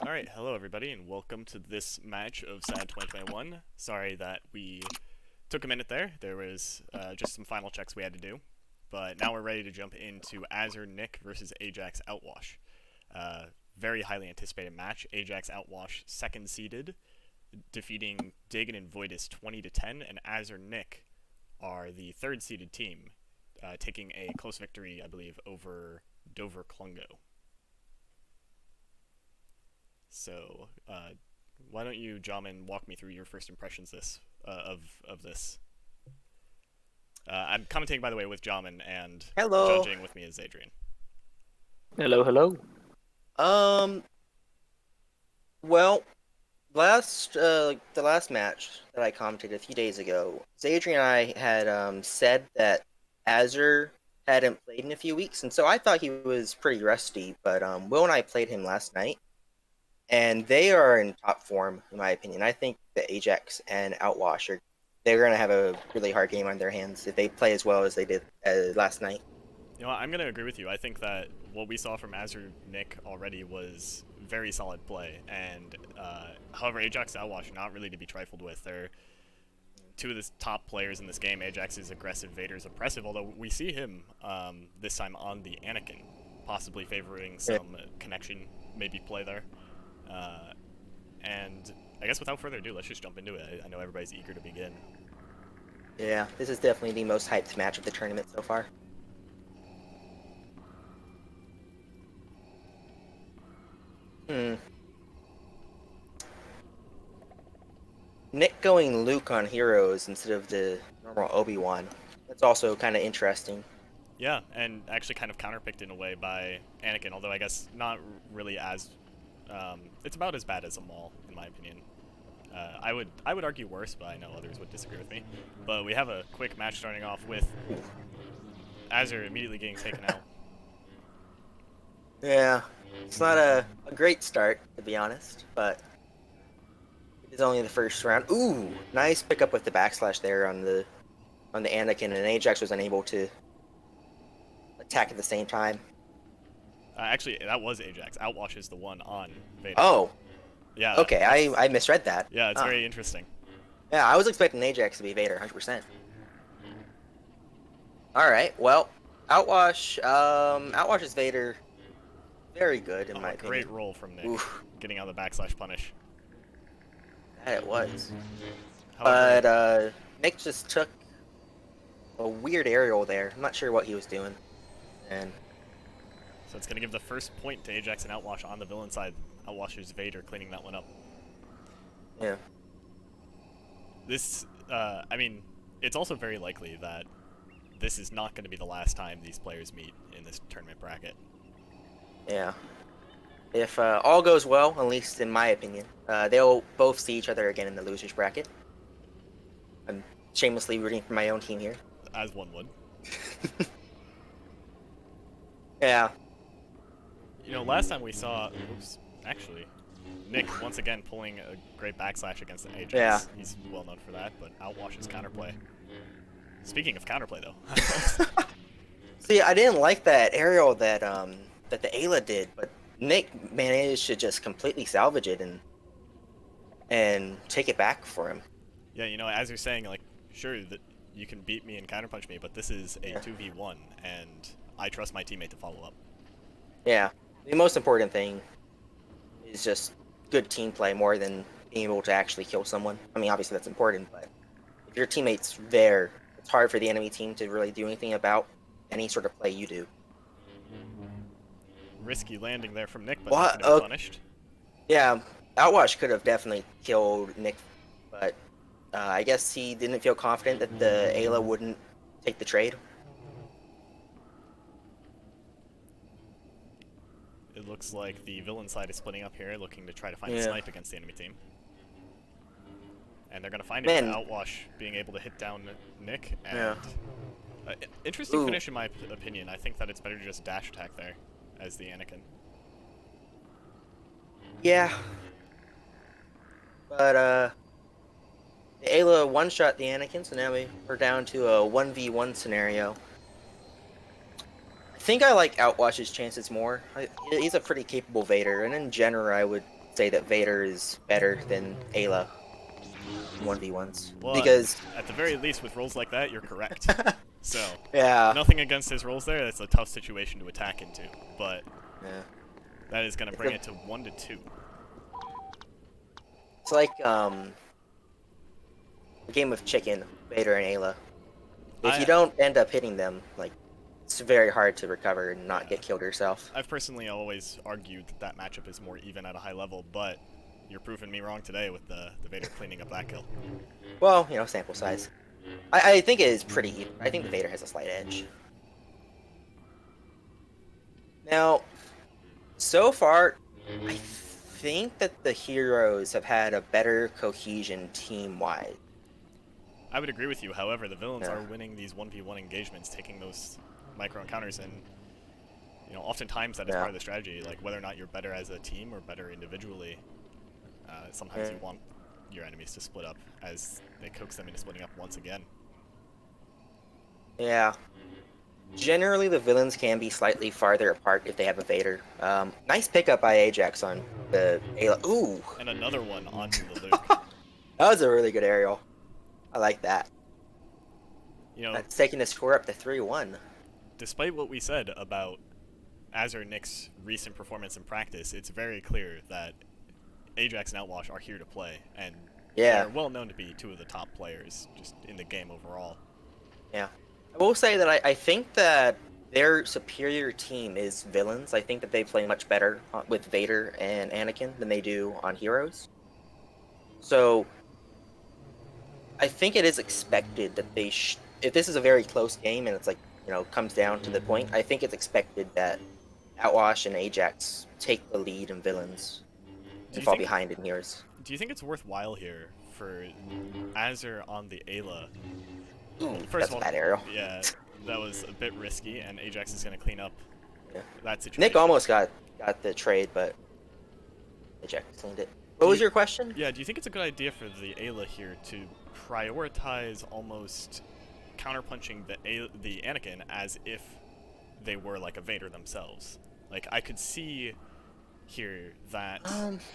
Alright, hello everybody, and welcome to this match of SADD 2021. Sorry that we took a minute there. There was just some final checks we had to do. But now we're ready to jump into Azure-Nik versus Ajax-Outwash. Very highly anticipated match. Ajax-Outwash second seeded, defeating Dagon and Voidus 20-10, and Azure-Nik are the third seeded team, taking a close victory, I believe, over Dover Klungo. So, why don't you, Jamen, walk me through your first impressions of this? I'm commentating, by the way, with Jamen, and Hello. judging with me is Adrian. Hello, hello. Um. Well, the last match that I commented a few days ago, Adrian and I had said that Azure hadn't played in a few weeks, and so I thought he was pretty rusty. But Will and I played him last night, and they are in top form, in my opinion. I think the Ajax and Outwash they're gonna have a really hard game on their hands if they play as well as they did last night. You know, I'm going to agree with you. I think that what we saw from Azure-Nik already was very solid play, and however, Ajax-Outwash not really to be trifled with. They're two of the top players in this game. Ajax is aggressive, Vader's oppressive, although we see him this time on the Anakin, possibly favoring some connection, maybe play there. And I guess without further ado, let's just jump into it. I know everybody's eager to begin. Yeah, this is definitely the most hyped match of the tournament so far. Nick going Luke on heroes instead of the normal Obi-Wan. That's also kind of interesting. Yeah, and actually kind of counterpicked in a way by Anakin, although I guess not really as... it's about as bad as a Maul, in my opinion. I would argue worse, but I know others would disagree with me. But we have a quick match starting off with Azure immediately getting taken out. Yeah, it's not a great start, to be honest, but it's only the first round. Ooh, nice pickup with the backslash there on the Anakin, and Ajax was unable to attack at the same time. Actually, that was Ajax. Outwash is the one on Vader. Oh, yeah. Okay, I misread that. Yeah, it's very interesting. Yeah, I was expecting Ajax to be Vader, 100%. All right, well, Outwash is Vader. Very good in my opinion. Great roll from Nick, getting out the backslash punish. That it was. However, But Nick just took a weird aerial there. I'm not sure what he was doing. And so it's going to give the first point to Ajax and Outwash on the villain side. Outwash is Vader cleaning that one up. yeah. This, I mean, it's also very likely that this is not going to be the last time these players meet in this tournament bracket. Yeah. If all goes well, at least in my opinion, they'll both see each other again in the losers bracket. I'm shamelessly rooting for my own team here. As one would. Yeah. You know, last time we saw, actually, Nick once again pulling a great backslash against the Ajax. Yeah. He's well known for that, but Outwash's counterplay. Speaking of counterplay, though. See, I didn't like that aerial that that the Ayla did, but Nick managed to just completely salvage it and take it back for him. Yeah, you know, as you're saying, like, sure that you can beat me and counterpunch me, but this is a 2v1, and I trust my teammate to follow up. Yeah, the most important thing is just good team play more than being able to actually kill someone. I mean, obviously that's important, but if your teammate's there, it's hard for the enemy team to really do anything about any sort of play you do. Risky landing there from Nick, but not going to be punished. Yeah, Outwash could have definitely killed Nick, but I guess he didn't feel confident that the Ayla wouldn't take the trade. It looks like the villain side is splitting up here, looking to try to find a snipe against the enemy team. And they're going to find it with Outwash being able to hit down Nick. And interesting finish in my opinion. I think that it's better to just dash attack there as the Anakin. Yeah. But the Ayla one-shot the Anakin, so now we're down to a 1v1 scenario. I think I like Outwash's chances more. He's a pretty capable Vader, and in general, I would say that Vader is better than Ayla in 1v1s. Well, Because, at the very least, with rolls like that, you're correct. So, yeah. nothing against his rolls there. That's a tough situation to attack into, but Yeah. that is going to bring it to 1-2. It's like a game of chicken, Vader and Ayla. If you don't end up hitting them, like, it's very hard to recover and not get killed yourself. I've personally always argued that matchup is more even at a high level, but you're proving me wrong today with the Vader cleaning up that kill. Well, you know, sample size. I think it is pretty even. I think the Vader has a slight edge. Now, so far, I think that the heroes have had a better cohesion team-wide. I would agree with you. However, the villains Yeah. are winning these 1v1 engagements, taking those micro encounters, and you know, oftentimes that is part of the strategy. Like whether or not you're better as a team or better individually, sometimes you want your enemies to split up as they coax them into splitting up once again. Yeah. Generally, the villains can be slightly farther apart if they have a Vader. Nice pickup by Ajax on the Ayla. Ooh! And another one onto the Luke. That was a really good aerial. I like that. You know, That's taking the score up to 3-1. Despite what we said about Azure-Nik's recent performance in practice, it's very clear that Ajax and Outwash are here to play, and they're well known to be two of the top players just in the game overall. Yeah. I will say that I think that their superior team is villains. I think that they play much better with Vader and Anakin than they do on heroes. So I think it is expected that they if this is a very close game and it's like, you know, comes down to the point, I think it's expected that Outwash and Ajax take the lead in villains and fall behind in heroes. Do you think it's worthwhile here for Azure on the Ayla? First of all, bad aerial. Yeah, that was a bit risky, and Ajax is going to clean up that situation. Nick almost got the trade, but Ajax cleaned it. What was your question? Yeah, do you think it's a good idea for the Ayla here to prioritize almost counterpunching the Anakin as if they were like a Vader themselves? Like, I could see here that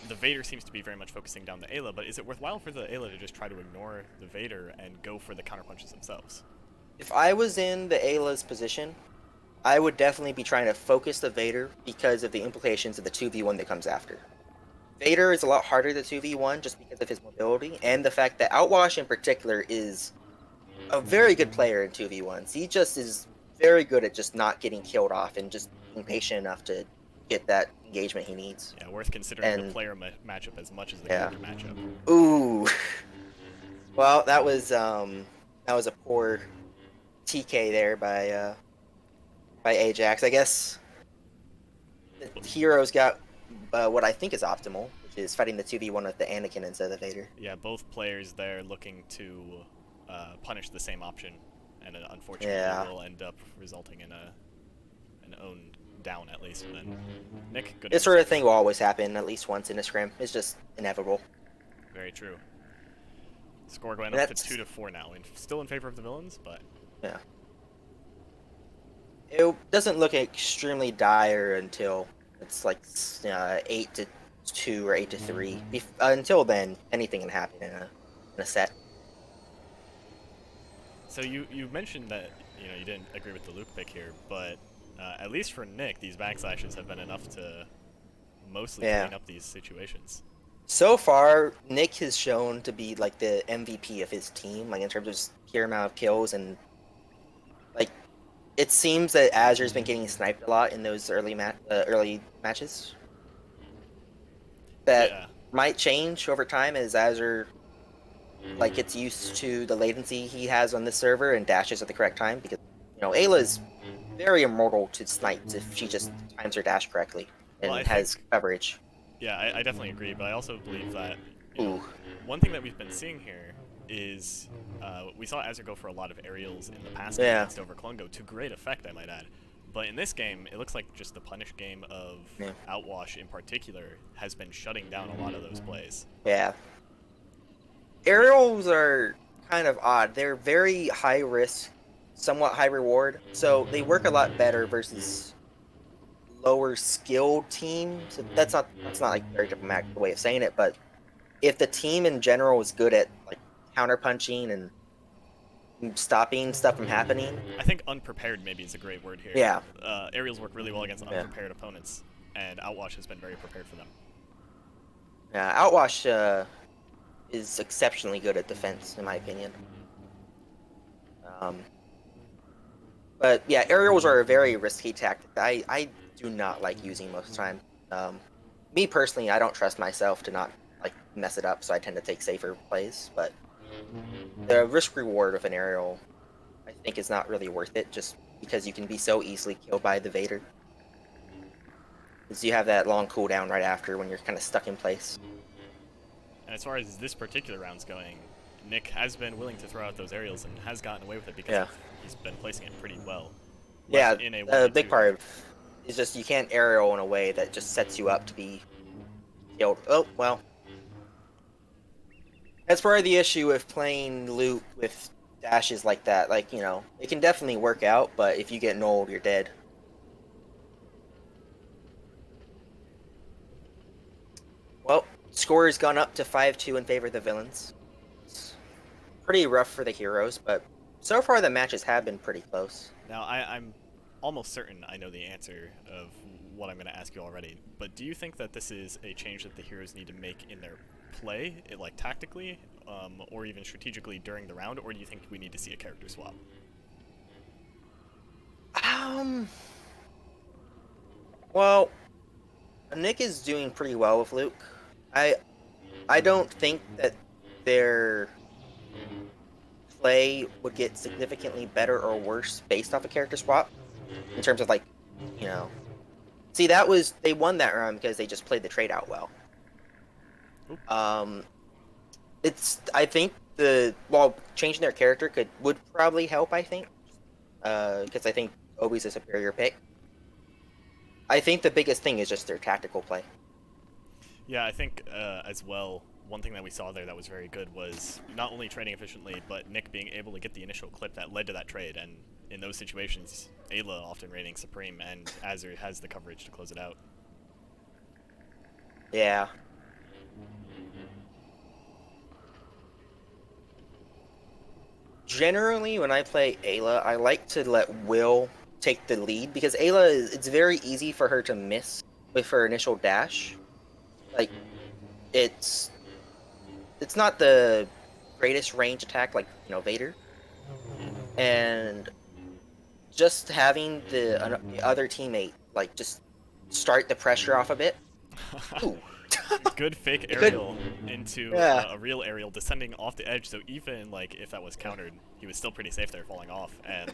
the Vader seems to be very much focusing down the Ayla, but is it worthwhile for the Ayla to just try to ignore the Vader and go for the counterpunches themselves? If I was in the Ayla's position, I would definitely be trying to focus the Vader because of the implications of the 2v1 that comes after. Vader is a lot harder to 2v1 just because of his mobility and the fact that Outwash in particular is a very good player in 2v1s. He just is very good at just not getting killed off and just being patient enough to get that engagement he needs. Yeah, worth considering the player matchup as much as the character matchup. Ooh. Well, that was a poor TK there by Ajax. I guess the heroes got what I think is optimal, which is fighting the 2v1 with the Anakin instead of the Vader. Yeah, both players there looking to punish the same option, and unfortunately will end up resulting in an own down at least. And then Nick, good. This sort of thing will always happen at least once in a scrim. It's just inevitable. Very true. Score going up to 2-4 now, and still in favor of the villains, but yeah, it doesn't look extremely dire until it's like 8-2 or 8-3. Until then, anything can happen in a set. So you mentioned that you didn't agree with the Luke pick here, but at least for Nick, these backslashes have been enough to mostly clean up these situations. So far, Nick has shown to be like the MVP of his team, like in terms of sheer amount of kills, and like it seems that Azure's been getting sniped a lot in those early matches. That might change over time as Azure gets used to the latency he has on this server and dashes at the correct time, because Ayla is very immortal to snipes if she just times her dash correctly and has coverage. Yeah, I definitely agree, but I also believe that one thing that we've been seeing here is we saw Azure go for a lot of aerials in the past game against Overclungo to great effect, I might add. But in this game, it looks like just the punish game of Outwash in particular has been shutting down a lot of those plays. Yeah. Aerials are kind of odd. They're very high risk, somewhat high reward, so they work a lot better versus lower skilled team. So that's not like a very diplomatic way of saying it, but if the team in general is good at like counter punching and stopping stuff from happening. I think unprepared maybe is a great word here. Yeah. Aerials work really well against Yeah. unprepared opponents, and Outwash has been very prepared for them. Yeah, Outwash is exceptionally good at defense, in my opinion. But yeah, aerials are a very risky tactic. I do not like using most of the time. Me personally, I don't trust myself to not like mess it up, so I tend to take safer plays. But the risk reward of an aerial, I think, is not really worth it, just because you can be so easily killed by the Vader. Because you have that long cooldown right after when you're kind of stuck in place. And as far as this particular round's going, Nick has been willing to throw out those aerials and has gotten away with it because he's been placing it pretty well. Yeah, in a the big part is just you can't aerial in a way that just sets you up to be killed. Oh, well. That's part of the issue with playing loot with dashes like that. Like, you know, it can definitely work out, but if you get nulled, you're dead. Well, score has gone up to 5-2 in favor of the villains. It's pretty rough for the heroes, but so far the matches have been pretty close. Now, I'm almost certain I know the answer of what I'm going to ask you already, but do you think that this is a change that the heroes need to make in their play, like tactically, or even strategically during the round, or do you think we need to see a character swap? Well, Nick is doing pretty well with Luke. I don't think that their play would get significantly better or worse based off a character swap in terms of, like, you know. See, they won that round because they just played the trade out well. I think changing their character would probably help, I think, because I think Obi's a superior pick. I think the biggest thing is just their tactical play. Yeah, I think as well, one thing that we saw there that was very good was not only trading efficiently, but Nick being able to get the initial clip that led to that trade, and in those situations, Ayla often reigning supreme, and Azure has the coverage to close it out. Yeah. Generally, when I play Ayla, I like to let Will take the lead, because Ayla, it's very easy for her to miss with her initial dash. Like, it's not the greatest range attack like, you know, Vader. And just having the other teammate, like, just start the pressure off a bit. Ooh. Good fake aerial into Yeah. a real aerial descending off the edge, so even like if that was countered, he was still pretty safe there falling off. And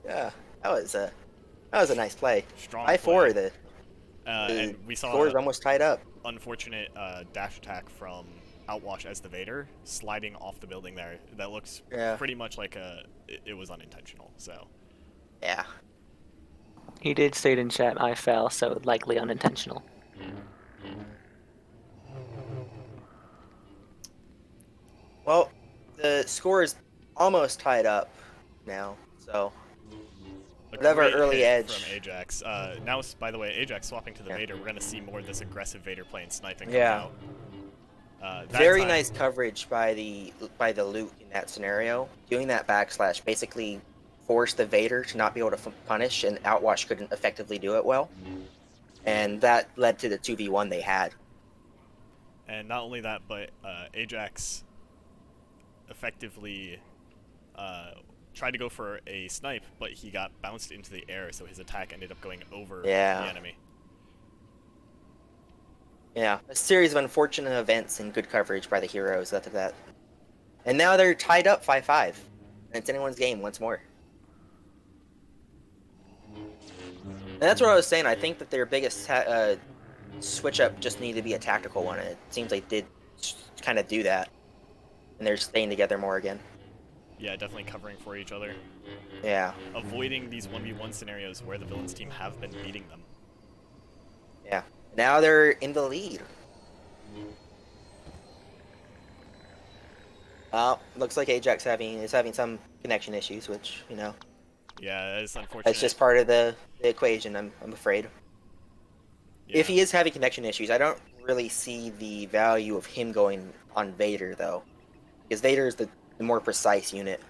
Yeah, that was a nice play. Strong 5-4, play. the And we saw score is almost tied up. Unfortunate dash attack from Outwash as the Vader, sliding off the building there. That looks pretty much like it was unintentional, so. Yeah. He did state in chat, I fell, so likely unintentional. Well, the score is almost tied up now, so whatever early edge from Ajax. Now, by the way, Ajax swapping to the Vader. We're gonna see more of this aggressive Vader play and sniping come out. Very nice coverage by the Luke in that scenario. Doing that backslash basically forced the Vader to not be able to punish, and Outwash couldn't effectively do it well. And that led to the 2v1 they had. And not only that, but Ajax effectively tried to go for a snipe, but he got bounced into the air, so his attack ended up going over the enemy. Yeah, a series of unfortunate events and good coverage by the heroes after that. And now they're tied up 5-5. And it's anyone's game once more. And that's what I was saying. I think that their biggest switch up just needed to be a tactical one. And it seems like they did kind of do that. And they're staying together more again. Yeah, definitely covering for each other. Yeah. Avoiding these 1v1 scenarios where the villains team have been beating them. Yeah. Now they're in the lead. Looks like Ajax is having some connection issues, which, you know, Yeah, it's unfortunate. That's just part of the equation, I'm afraid. Yeah. If he is having connection issues, I don't really see the value of him going on Vader, though. Because Vader is the more precise unit.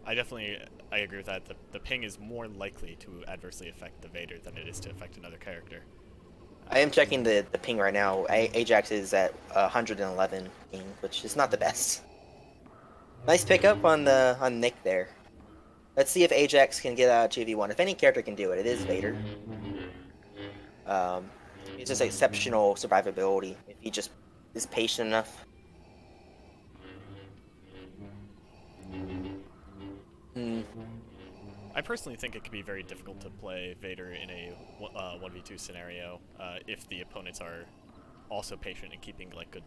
I agree with that. The ping is more likely to adversely affect the Vader than it is to affect another character. I am checking the ping right now. Ajax is at 111 ping, which is not the best. Nice pickup on Nick there. Let's see if Ajax can get out of 2v1. If any character can do it, it is Vader. It's just exceptional survivability if he just is patient enough. I personally think it could be very difficult to play Vader in a 1v2 scenario if the opponents are also patient and keeping like good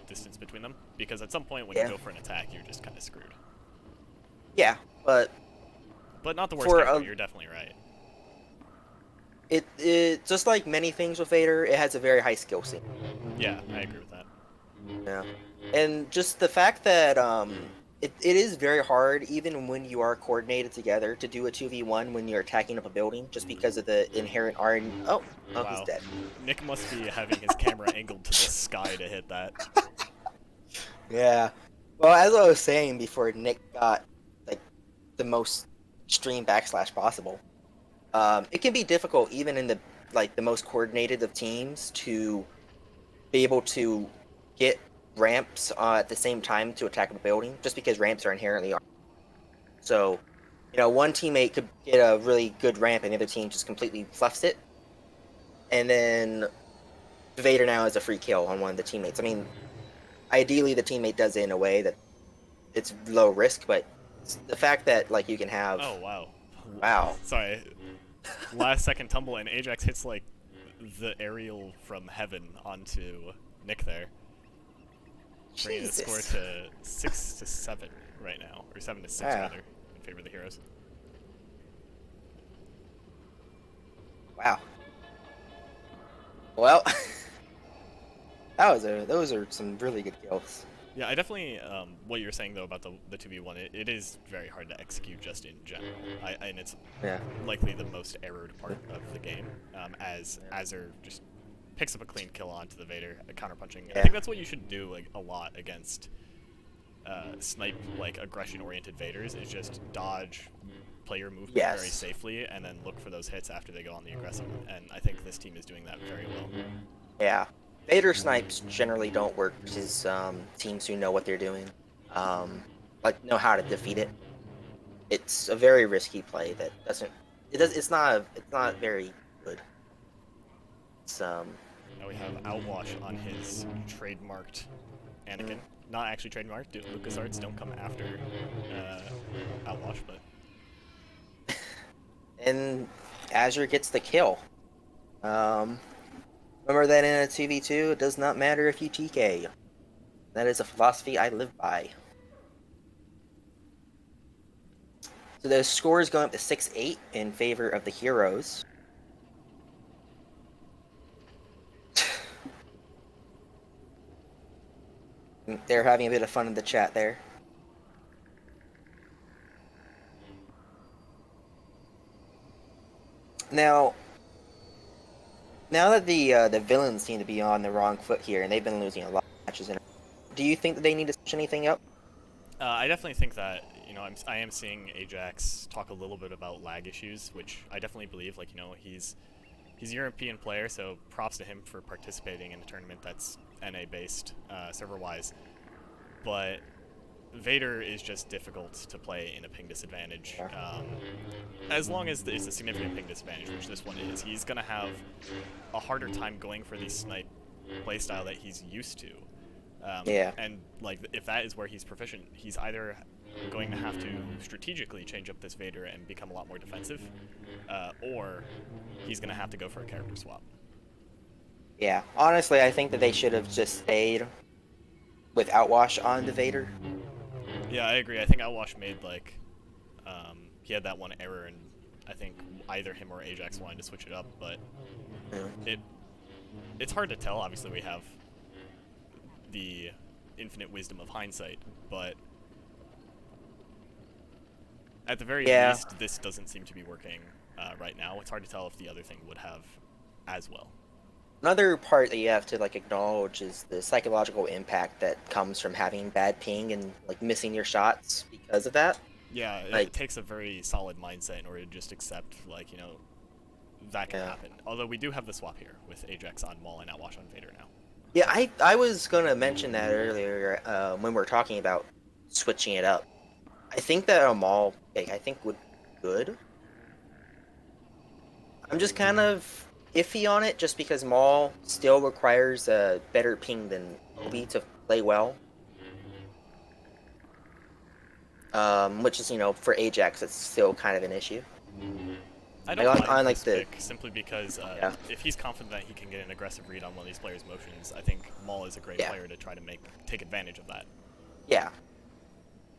distance between them. Because at some point when you go for an attack, you're just kind of screwed. Yeah, but not the worst character. You're definitely right. It just like many things with Vader, it has a very high skill ceiling. Yeah, I agree with that. Yeah, and just the fact that it is very hard, even when you are coordinated together, to do a 2v1 when you're attacking up a building, just because of the inherent RN. Oh, wow. He's dead. Nick must be having his camera angled to the sky to hit that. Yeah. Well, as I was saying before, Nick got like the most extreme backslash possible. It can be difficult, even in the most coordinated of teams, to be able to get ramps at the same time to attack a building, just because ramps are inherently armed. So, one teammate could get a really good ramp and the other team just completely fluffs it. And then Vader now has a free kill on one of the teammates. I mean, ideally the teammate does it in a way that it's low risk, but the fact that you can have... Oh, wow. Wow. Sorry. Last second tumble and Ajax hits like the aerial from heaven onto Nick there. Bringing the score to 6-7 right now, or 7-6 rather, in favor of the heroes. Wow. Well, those are some really good kills. Yeah, I definitely, what you're saying though about the 2v1, it is very hard to execute just in general, and it's likely the most errored part of the game, as Azure just picks up a clean kill onto the Vader, counterpunching. I think that's what you should do a lot against snipe, aggression-oriented Vaders, is just dodge player movement very safely, and then look for those hits after they go on the aggressive, and I think this team is doing that very well. Yeah. Vader snipes generally don't work versus teams who know what they're doing, know how to defeat it. It's a very risky play that it's not very good. Now we have Outwash on his trademarked Anakin. Not actually trademarked. LucasArts don't come after Outwash, but and Azure gets the kill. Remember that in a 2v2, it does not matter if you TK. That is a philosophy I live by. So the score is going up to 6-8 in favor of the heroes. They're having a bit of fun in the chat there. Now that the villains seem to be on the wrong foot here, and they've been losing a lot of matches, do you think that they need to switch anything up? I definitely think that I am seeing Ajax talk a little bit about lag issues, which I definitely believe. He's a European player, so props to him for participating in a tournament that's NA based server-wise. But Vader is just difficult to play in a ping disadvantage. As long as it's a significant ping disadvantage, which this one is, he's going to have a harder time going for the snipe playstyle that he's used to. And if that is where he's proficient, he's either going to have to strategically change up this Vader and become a lot more defensive, or he's going to have to go for a character swap. Yeah, honestly, I think that they should have just stayed with Outwash on the Vader. Yeah, I agree. I think Outwash made he had that one error, and I think either him or Ajax wanted to switch it up, but it's hard to tell. Obviously, we have the infinite wisdom of hindsight, but At the very Yeah. least, this doesn't seem to be working right now. It's hard to tell if the other thing would have as well. Another part that you have to like acknowledge is the psychological impact that comes from having bad ping and like missing your shots because of that. Yeah, it Like, takes a very solid mindset in order to just accept, like, that can Yeah. happen. Although we do have the swap here with Ajax on Maul and Outwash on Vader now. yeah, I was gonna mention that earlier when we were talking about switching it up. I think that a mall pick I think would be good. I'm just kind of iffy on it just because Maul still requires a better ping than Obi to play well. Which is, for Ajax, it's still kind of an issue. I don't Like, mind like this the- pick simply because Yeah. if he's confident that he can get an aggressive read on one of these players' motions, I think Maul is a great Yeah. player to try to take advantage of that. Yeah.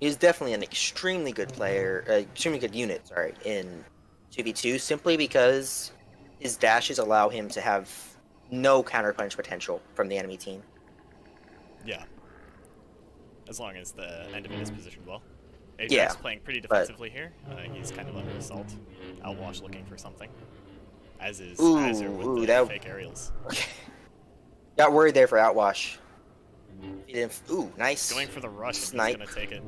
He's definitely an extremely good player, extremely good unit, sorry, in 2v2, simply because his dashes allow him to have no counterpunch potential from the enemy team. Yeah. As long as the end of it is positioned well. Ajax Yeah, playing pretty but- defensively here. He's kind of under assault. Outwash looking for something. As is Ooh, Azure with ooh, the that- fake aerials. Got worried there for Outwash. He didn't. Ooh, nice. Going for the rush, and Snipe. he's going to take it.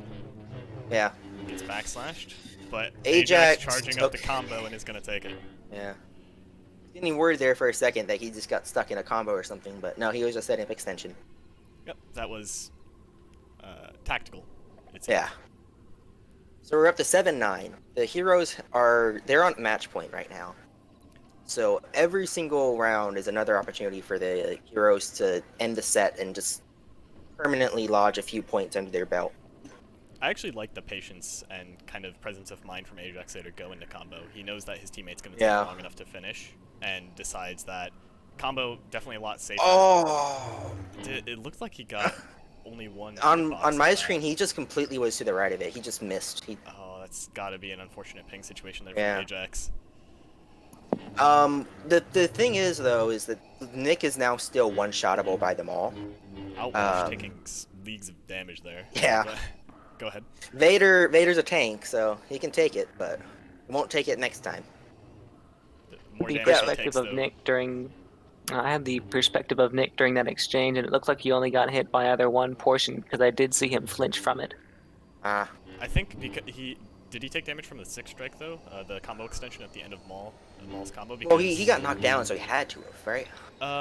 Yeah, Gets backslashed. But Ajax charging up the took- combo and is going to take it. yeah. Getting worried there for a second that he just got stuck in a combo or something, but no, he was just setting up extension. Yep, that was tactical. Yeah. So we're up to 7-9. The heroes they're on match point right now. So every single round is another opportunity for the heroes to end the set and just permanently lodge a few points under their belt. I actually like the patience and kind of presence of mind from Ajax there to go into combo. He knows that his teammate's going to take Yeah. long enough to finish, and decides that combo definitely a lot safer. Oh! It looked like he got only one. On hitbox on my of that. screen, he just completely was to the right of it. He just missed. Oh, that's got to be an unfortunate ping situation there Yeah. for Ajax. The thing is though is that Nick is now still one-shottable by them all. Outwash taking leagues of damage there. Yeah. But- go ahead. Vader's a tank, so he can take it, but he won't take it next time. More The damage he perspective takes, of though. Nick during. I had the perspective of Nick during that exchange, and it looked like he only got hit by either one portion because I did see him flinch from it. Ah, I think because did he take damage from the 6th strike though? The combo extension at the end of Maul's combo. Because, well, he got knocked down, so he had to have, right?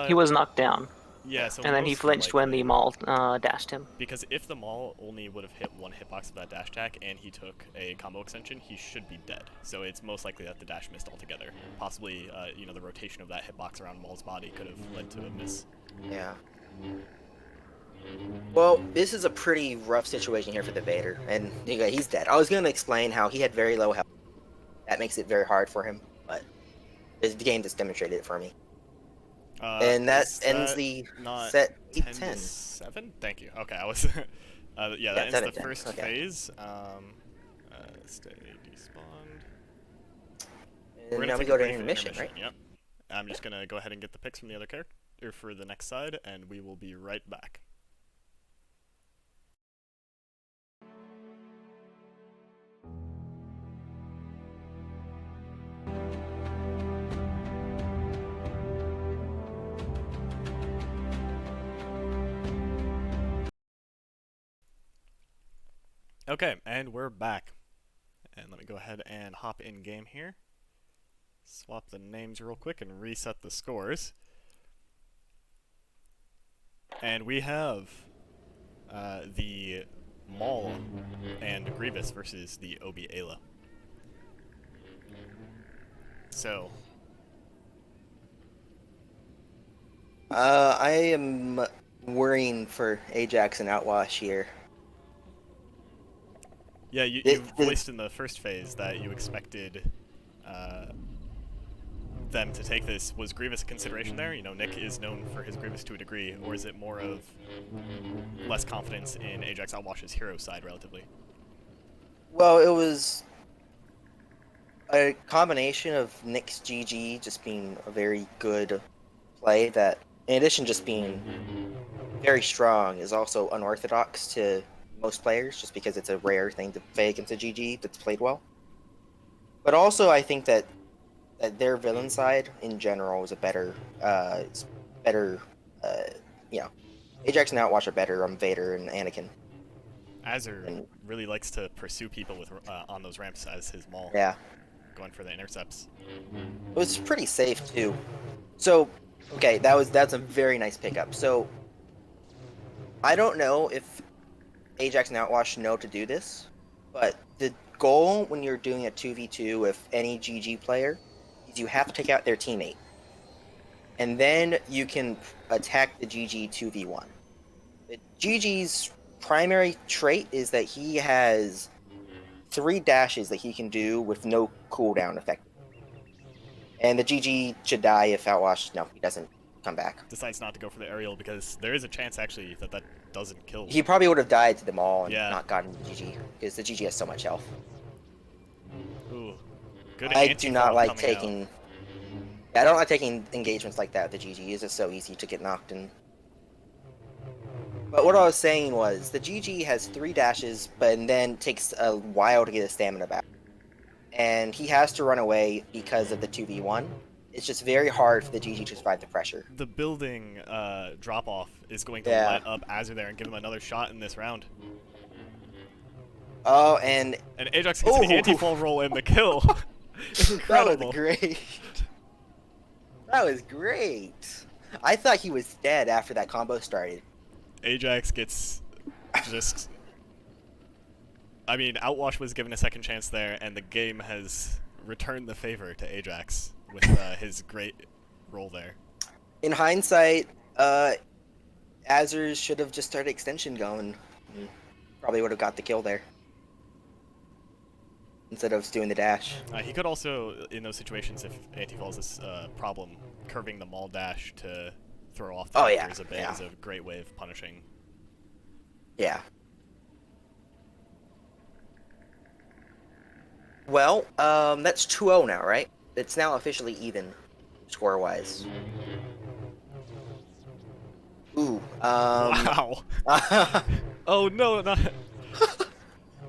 He was knocked down, Yeah, so and then he most flinched when likely- the Maul dashed him. Because if the Maul only would have hit one hitbox of that dash attack and he took a combo extension, he should be dead. So it's most likely that the dash missed altogether. Possibly, the rotation of that hitbox around Maul's body could have led to a miss. Yeah. Well, this is a pretty rough situation here for the Vader, and he's dead. I was going to explain how he had very low health. That makes it very hard for him, but the game just demonstrated it for me. And that Is ends that the not set 10 to 8-10. 7? Thank you. Okay, I was. Yeah, that ends the 7-10, first okay. phase. Stay despawned. And We're now gonna we take go a to brief intermission, right? Yep. I'm just gonna go ahead and get the picks from the other character for the next side, and we will be right back. Okay, and we're back. And let me go ahead and hop in game here. Swap the names real quick and reset the scores. And we have the Maul and Grievous versus the Obi Ayla. So, I am worrying for Ajax and Outwash here. yeah, you This- voiced in the first phase that you expected them to take this. Was Grievous a consideration there? Nick is known for his Grievous to a degree, or is it more of less confidence in Ajax-Outwash's hero side relatively? Well, it was a combination of Nick's GG just being a very good play that, in addition just being very strong, is also unorthodox to most players just because it's a rare thing to play against a GG that's played well. But also, I think that their villain side in general is a better, better, uh, you know, Ajax and Outwash are better on Vader and Anakin. Azure And really likes to pursue people with on those ramps as his maul, yeah, going for the intercepts. it was pretty safe too. So, okay, that's a very nice pickup. So, I don't know if Ajax and Outwash know to do this, but the goal when you're doing a 2v2 with any GG player is you have to take out their teammate. And then you can attack the GG 2v1. The GG's primary trait is that he has 3 dashes that he can do with no cooldown effect. And the GG should die if Outwash, no, he doesn't come back. Decides not to go for the aerial because there is a chance actually that that doesn't kill. He probably would have died to them all and Yeah. not gotten the GG, because the GG has so much health. Ooh, good I do not anti-fall like coming taking... out. Yeah, I don't like taking engagements like that with the GG. It's just so easy to get knocked in. But what I was saying was, the GG has 3 dashes, but then takes a while to get his stamina back. And he has to run away because of the 2v1. It's just very hard for the GG to survive the pressure. The building drop-off is going to Yeah. let up Azure there and give him another shot in this round. Oh, and And Ajax gets the Ooh. anti-fall roll and the kill. that Incredible. was great. That was great. I thought he was dead after that combo started. Ajax gets just... I mean, Outwash was given a second chance there, and the game has returned the favor to Ajax with his great roll there. In hindsight, Azure should have just started extension going. Probably would have got the kill there. Instead of doing the dash. He could also, in those situations, if anti-falls is a problem, curving the maul dash to throw off the Oh, yeah, vectors a bit yeah. is a great way of punishing. Yeah. Well, that's 2-0 now, right? It's now officially even, score-wise. Ooh, Wow! Oh no, not...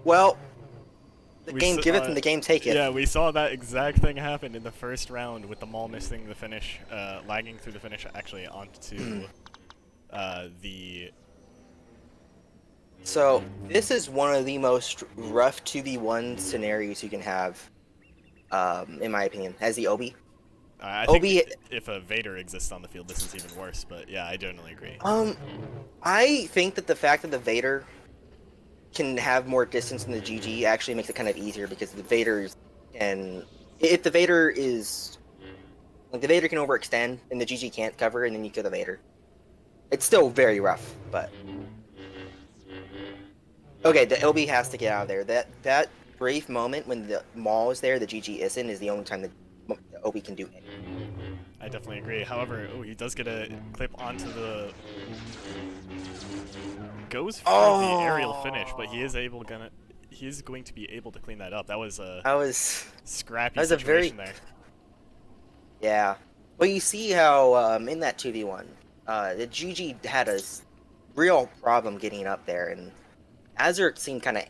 well, the We game saw giveth and it. the game taketh. Yeah, we saw that exact thing happen in the first round with the maul missing the finish, lagging through the finish actually onto the... So, this is one of the most rough 2v1 scenarios you can have, in my opinion, as the Obi. I Obi- think if a Vader exists on the field, this is even worse, but yeah, I generally agree. I think that the fact that the Vader can have more distance than the GG actually makes it kind of easier, because the Vader can... If the Vader is... Like, the Vader can overextend, and the GG can't cover, and then you kill the Vader. It's still very rough, but... Okay, the LB has to get out of there. That brief moment when the maul is there, the GG isn't, is the only time the OB can do anything. I definitely agree. However, oh, he does get a clip onto the... Goes for the aerial finish, but he is going to be able to clean that up. That was a scrappy that was a situation there. Yeah. But you see how in that 2v1, the GG had a real problem getting up there, and Azure seemed kind of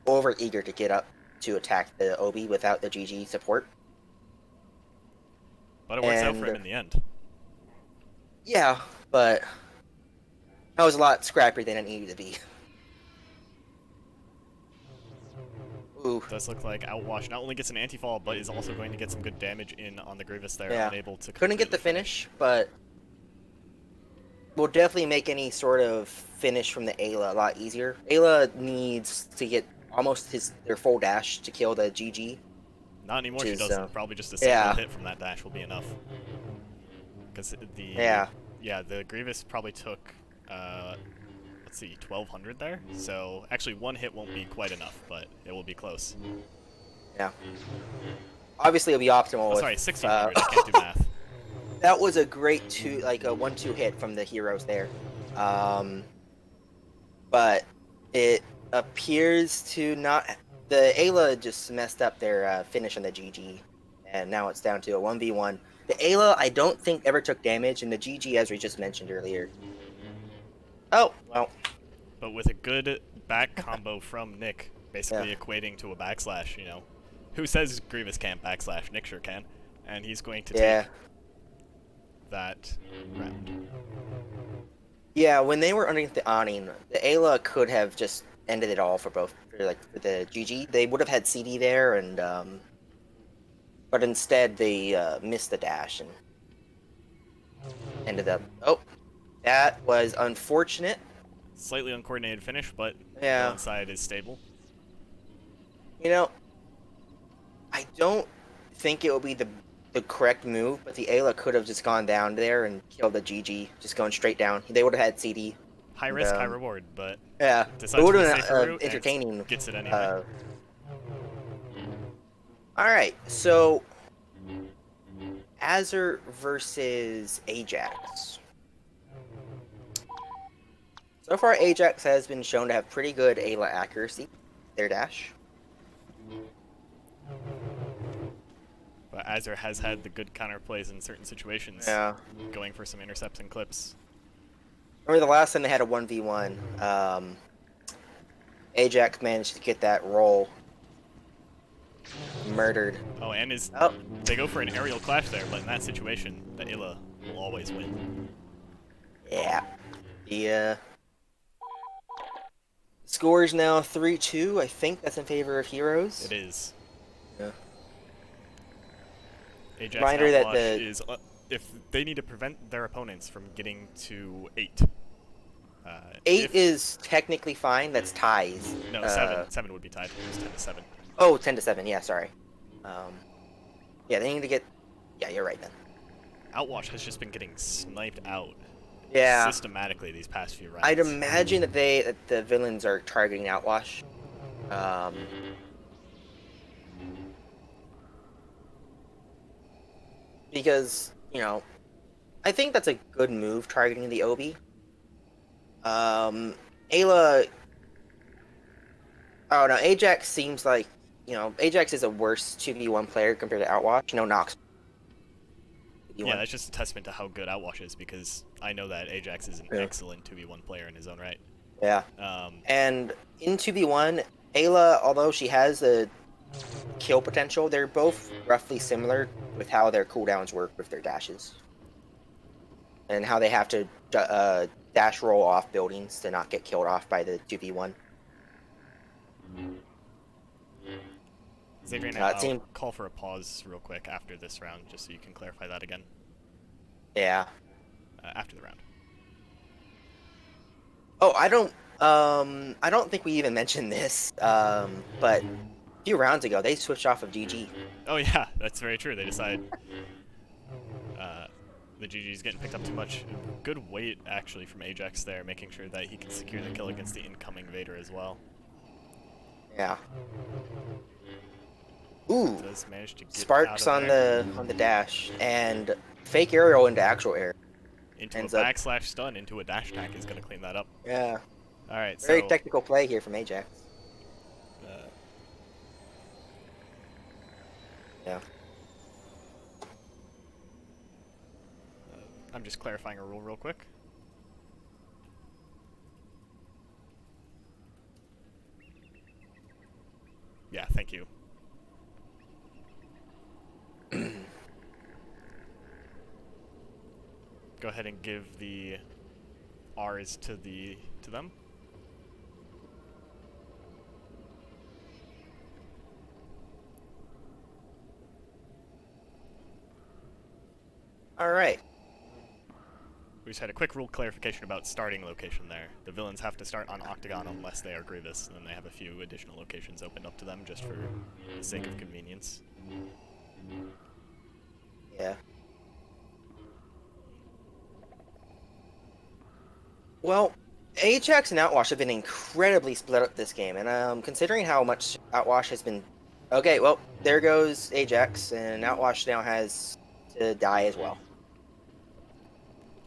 over-eager to get up to attack the OB without the GG support. But it works out for him in the end. Yeah, but that was a lot scrappier than it needed to be. Ooh. Does look like Outwash not only gets an anti-fall, but is also going to get some good damage in on the Grievous there, Yeah. unable to... Couldn't get the finish, but will definitely make any sort of finish from the Ayla a lot easier. Ayla needs to get almost their full dash to kill the GG. Not anymore, Which she is, doesn't. Probably just a single yeah. hit from that dash will be enough. Because Yeah. Yeah, the Grievous probably took, let's see, 1200 there? So, actually one hit won't be quite enough, but it will be close. Yeah. Obviously, it'll be optimal. Oh, sorry, 1600, I can't do math. That was a great a 1-2 hit from the heroes there. But it appears to not... The Ayla just messed up their finish on the GG, and now it's down to a 1v1. The Ayla, I don't think, ever took damage, and the GG, as we just mentioned earlier. Oh, well. But with a good back combo from Nick, basically equating to a backslash, you know. Who says Grievous can't backslash? Nick sure can. And he's going to take that round. Yeah, when they were underneath the awning, the Ayla could have just ended it all for both. For the GG, they would have had CD there, and but instead they missed the dash and ended up. Oh, that was unfortunate. Slightly uncoordinated finish, but Yeah. Villain side is stable. You know, I don't think it will be the correct move, but the Ayla could have just gone down there and killed the GG, just going straight down. They would have had CD. High risk, high reward, but Yeah, decides it would to be have safer been route, entertaining. and gets it anyway. All right, so Azure versus Ajax. So far, Ajax has been shown to have pretty good Ayla accuracy, their dash. But Azure has had the good counterplays in certain situations. Yeah. Going for some intercepts and clips. Remember the last time they had a 1v1, Ajax managed to get that roll. Murdered. Oh, and Oh. They go for an aerial clash there, but in that situation, the Ayla will always win. Yeah. The score is now 3-2. I think that's in favor of Heroes. It is. Yeah. Ajax-Outwash is if they need to prevent their opponents from getting to 8. 8 is technically fine. That's ties. No, 7. 7 would be tied. It's 10-7. Oh, 10-7. Yeah, sorry. Yeah, they need to get. Yeah, you're right then. Outwash has just been getting sniped out. Yeah. Systematically these past few rounds. I'd imagine that the villains are targeting Outwash. Because, you know, I think that's a good move, targeting the Obi. Ayla... Oh, no, Ajax seems like, you know, Ajax is a worse 2v1 player compared to Outwash. No, Nox. Yeah, that's just a testament to how good Outwash is, because I know that Ajax is an excellent 2v1 player in his own right. Yeah. And in 2v1, Ayla, although she has a kill potential, they're both roughly similar with how their cooldowns work with their dashes. And how they have to dash roll off buildings to not get killed off by the 2v1. Xavier, I'll call for a pause real quick after this round, just so you can clarify that again. Yeah. After the round. Oh, I don't think we even mentioned this, but a few rounds ago, they switched off of GG. Oh yeah, that's very true. They decide the GG's getting picked up too much. Good weight, actually, from Ajax there, making sure that he can secure the kill against the incoming Vader as well. Yeah. Ooh, Does manage to get sparks out on of the dash, and fake aerial into actual air. Into a backslash stun into a dash attack is going to clean that up. Yeah. All right, Very so technical play here from Ajax. Yeah. I'm just clarifying a rule real quick. Yeah, thank you. Go ahead and give the R's to them. All right. We just had a quick rule clarification about starting location there. The villains have to start on Octagon unless they are Grievous, and then they have a few additional locations opened up to them just for the sake of convenience. Yeah. Well, Ajax and Outwash have been incredibly split up this game, and considering how much Outwash has been... Okay, well, there goes Ajax, and Outwash now has to die as well.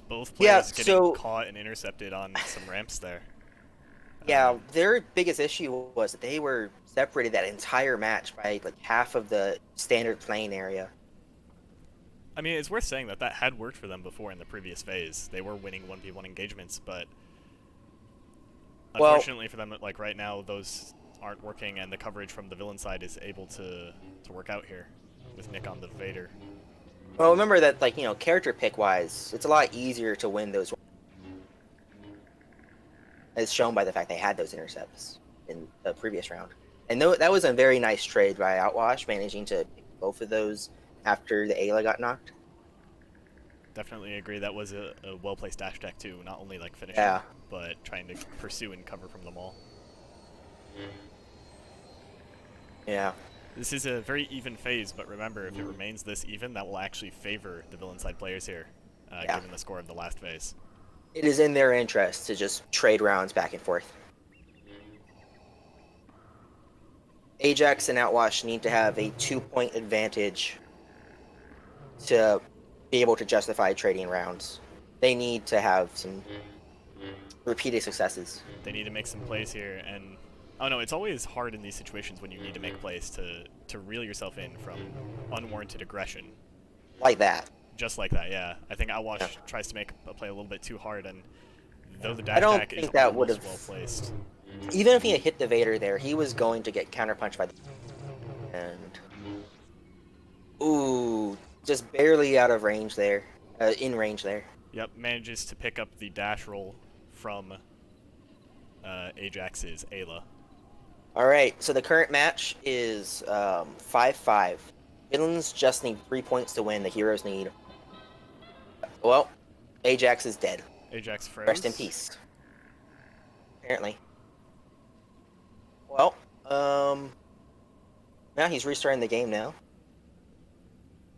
Both players getting caught and intercepted on some ramps there. Yeah, their biggest issue was that they were separated that entire match by like half of the standard playing area. I mean, it's worth saying that had worked for them before in the previous phase. They were winning 1v1 engagements, but unfortunately for them, like right now, those aren't working, and the coverage from the villain side is able to work out here with Nik on the Vader. Well, remember that, like, character pick-wise, it's a lot easier to win those, as shown by the fact they had those intercepts in the previous round. And that was a very nice trade by Outwash, managing to pick both of those after the Ayla got knocked. Definitely agree. That was a well-placed dash attack too, not only like finishing, but trying to pursue and cover from the mall. Yeah. This is a very even phase, but remember, if it remains this even, that will actually favor the villain side players here, given the score of the last phase. It is in their interest to just trade rounds back and forth. Ajax and Outwash need to have a 2-point advantage to be able to justify trading rounds. They need to have some repeated successes. They need to make some plays here, and oh no, it's always hard in these situations when you need to make plays to reel yourself in from unwarranted aggression. Like that. Just like that, yeah. I think Outwash tries to make a play a little bit too hard, and though the dash I don't attack is think that would almost have well placed. Even if he had hit the Vader there, he was going to get counterpunched by the... And... Ooh, just barely out of range there. In range there. Yep, manages to pick up the dash roll from Ajax's Ayla. Alright, so the current match is 5-5. Villains just need 3 points to win. The heroes need... Well, Ajax is dead. Ajax froze. Rest in peace. Apparently. Well, now he's restarting the game now.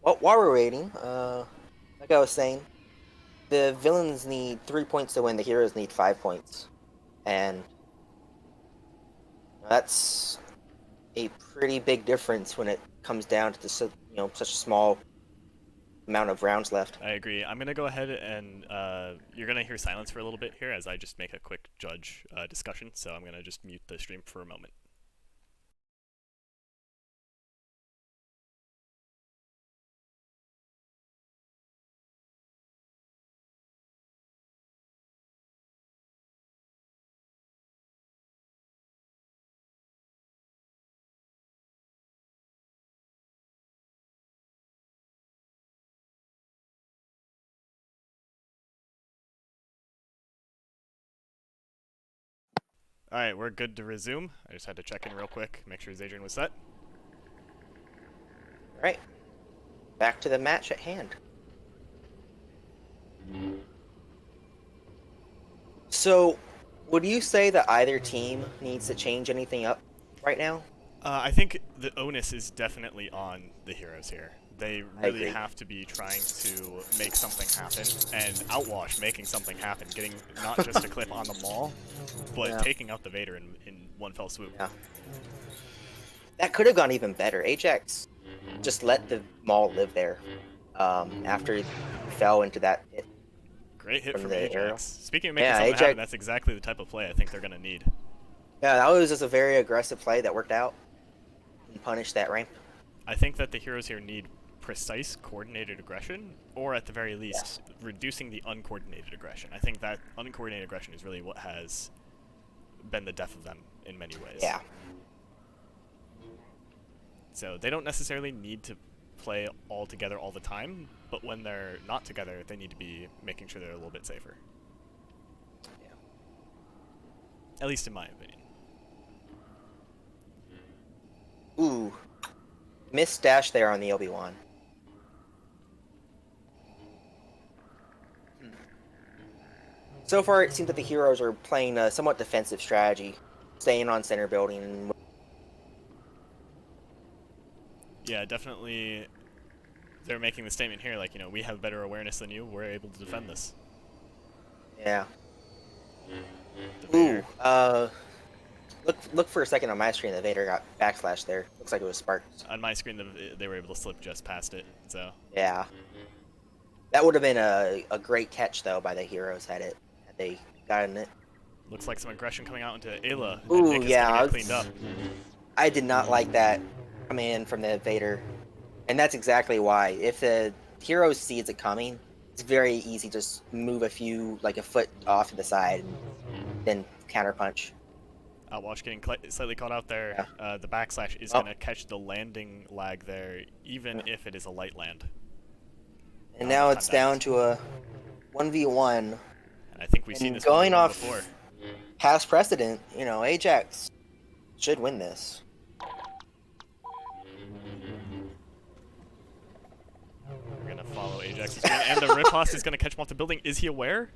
Well, while we're waiting, like I was saying, the villains need 3 points to win, the heroes need 5 points. And that's a pretty big difference when it comes down to such a small amount of rounds left. I agree. I'm going to go ahead and you're going to hear silence for a little bit here as I just make a quick judge discussion, so I'm going to just mute the stream for a moment. Alright, we're good to resume. I just had to check in real quick, make sure Adrian was set. Alright, back to the match at hand. So, would you say that either team needs to change anything up right now? I think the onus is definitely on the heroes here. They really have to be trying to make something happen, and Outwash making something happen, getting not just a clip on the Maul, but taking out the Vader in one fell swoop. Yeah. That could have gone even better. Ajax just let the Maul live there after he fell into that pit. Great hit from the Ajax. arrow. Speaking of making something happen, that's exactly the type of play I think they're going to need. Yeah, that was just a very aggressive play that worked out and punished that ramp. I think that the heroes here need precise coordinated aggression, or at the very least, reducing the uncoordinated aggression. I think that uncoordinated aggression is really what has been the death of them in many ways. Yeah. So they don't necessarily need to play all together all the time, but when they're not together, they need to be making sure they're a little bit safer. Yeah. At least in my opinion. Ooh. Missed dash there on the Obi-Wan. So far, it seems that the heroes are playing a somewhat defensive strategy, staying on center building. Yeah, definitely. They're making the statement here, like, we have better awareness than you. We're able to defend this. Yeah. The Ooh. Look for a second on my screen. The Vader got backslash there. Looks like it was sparked. On my screen, they were able to slip just past it. So. Yeah. That would have been a great catch though by the heroes had they gotten it. Looks like some aggression coming out into Ayla. Ooh, Nick is yeah. gonna get cleaned up. I did not like that coming in from the Vader, and that's exactly why. If the hero sees it coming, it's very easy to just move a foot off to the side, and then counterpunch. Outwash getting slightly caught out there. The backslash is Oh. going to catch the landing lag there, even if it is a light land. And Not now enough it's time down dies. to a 1v1. And I think we've seen And this going 1v1 off before. past precedent, you know, Ajax should win this. We're going to follow Ajax's win, and the riposte is going to catch him off the building. Is he aware?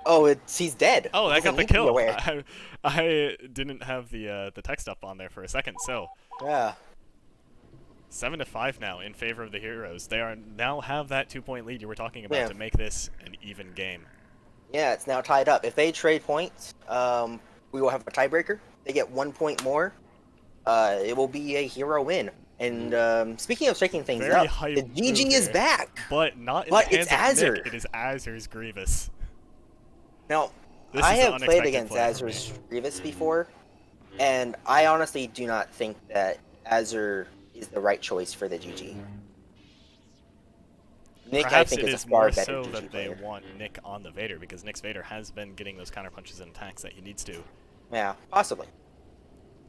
Oh, he's dead. Oh, that got the Doesn't need to be kill. aware. I didn't have the text up on there for a second, so... Yeah. 7-5 now in favor of the Heroes. They are now have that 2-point lead you were talking about Yeah. to make this an even game. Yeah, it's now tied up. If they trade points, we will have a tiebreaker. They get 1 point more. It will be a hero win. And speaking of shaking things Very up, hype the GG move is here. back. But not in But the it's hands of Azure. Nick. It is Azur's Grievous. Now, This I is an have played unexpected against play for Azur's me. Grievous before, and I honestly do not think that Azure is the right choice for the GG. Nick, Perhaps I think, it is is a far more better so GG that they player. want Nick on the Vader, because Nick's Vader has been getting those counter punches and attacks that he needs to. Yeah, possibly.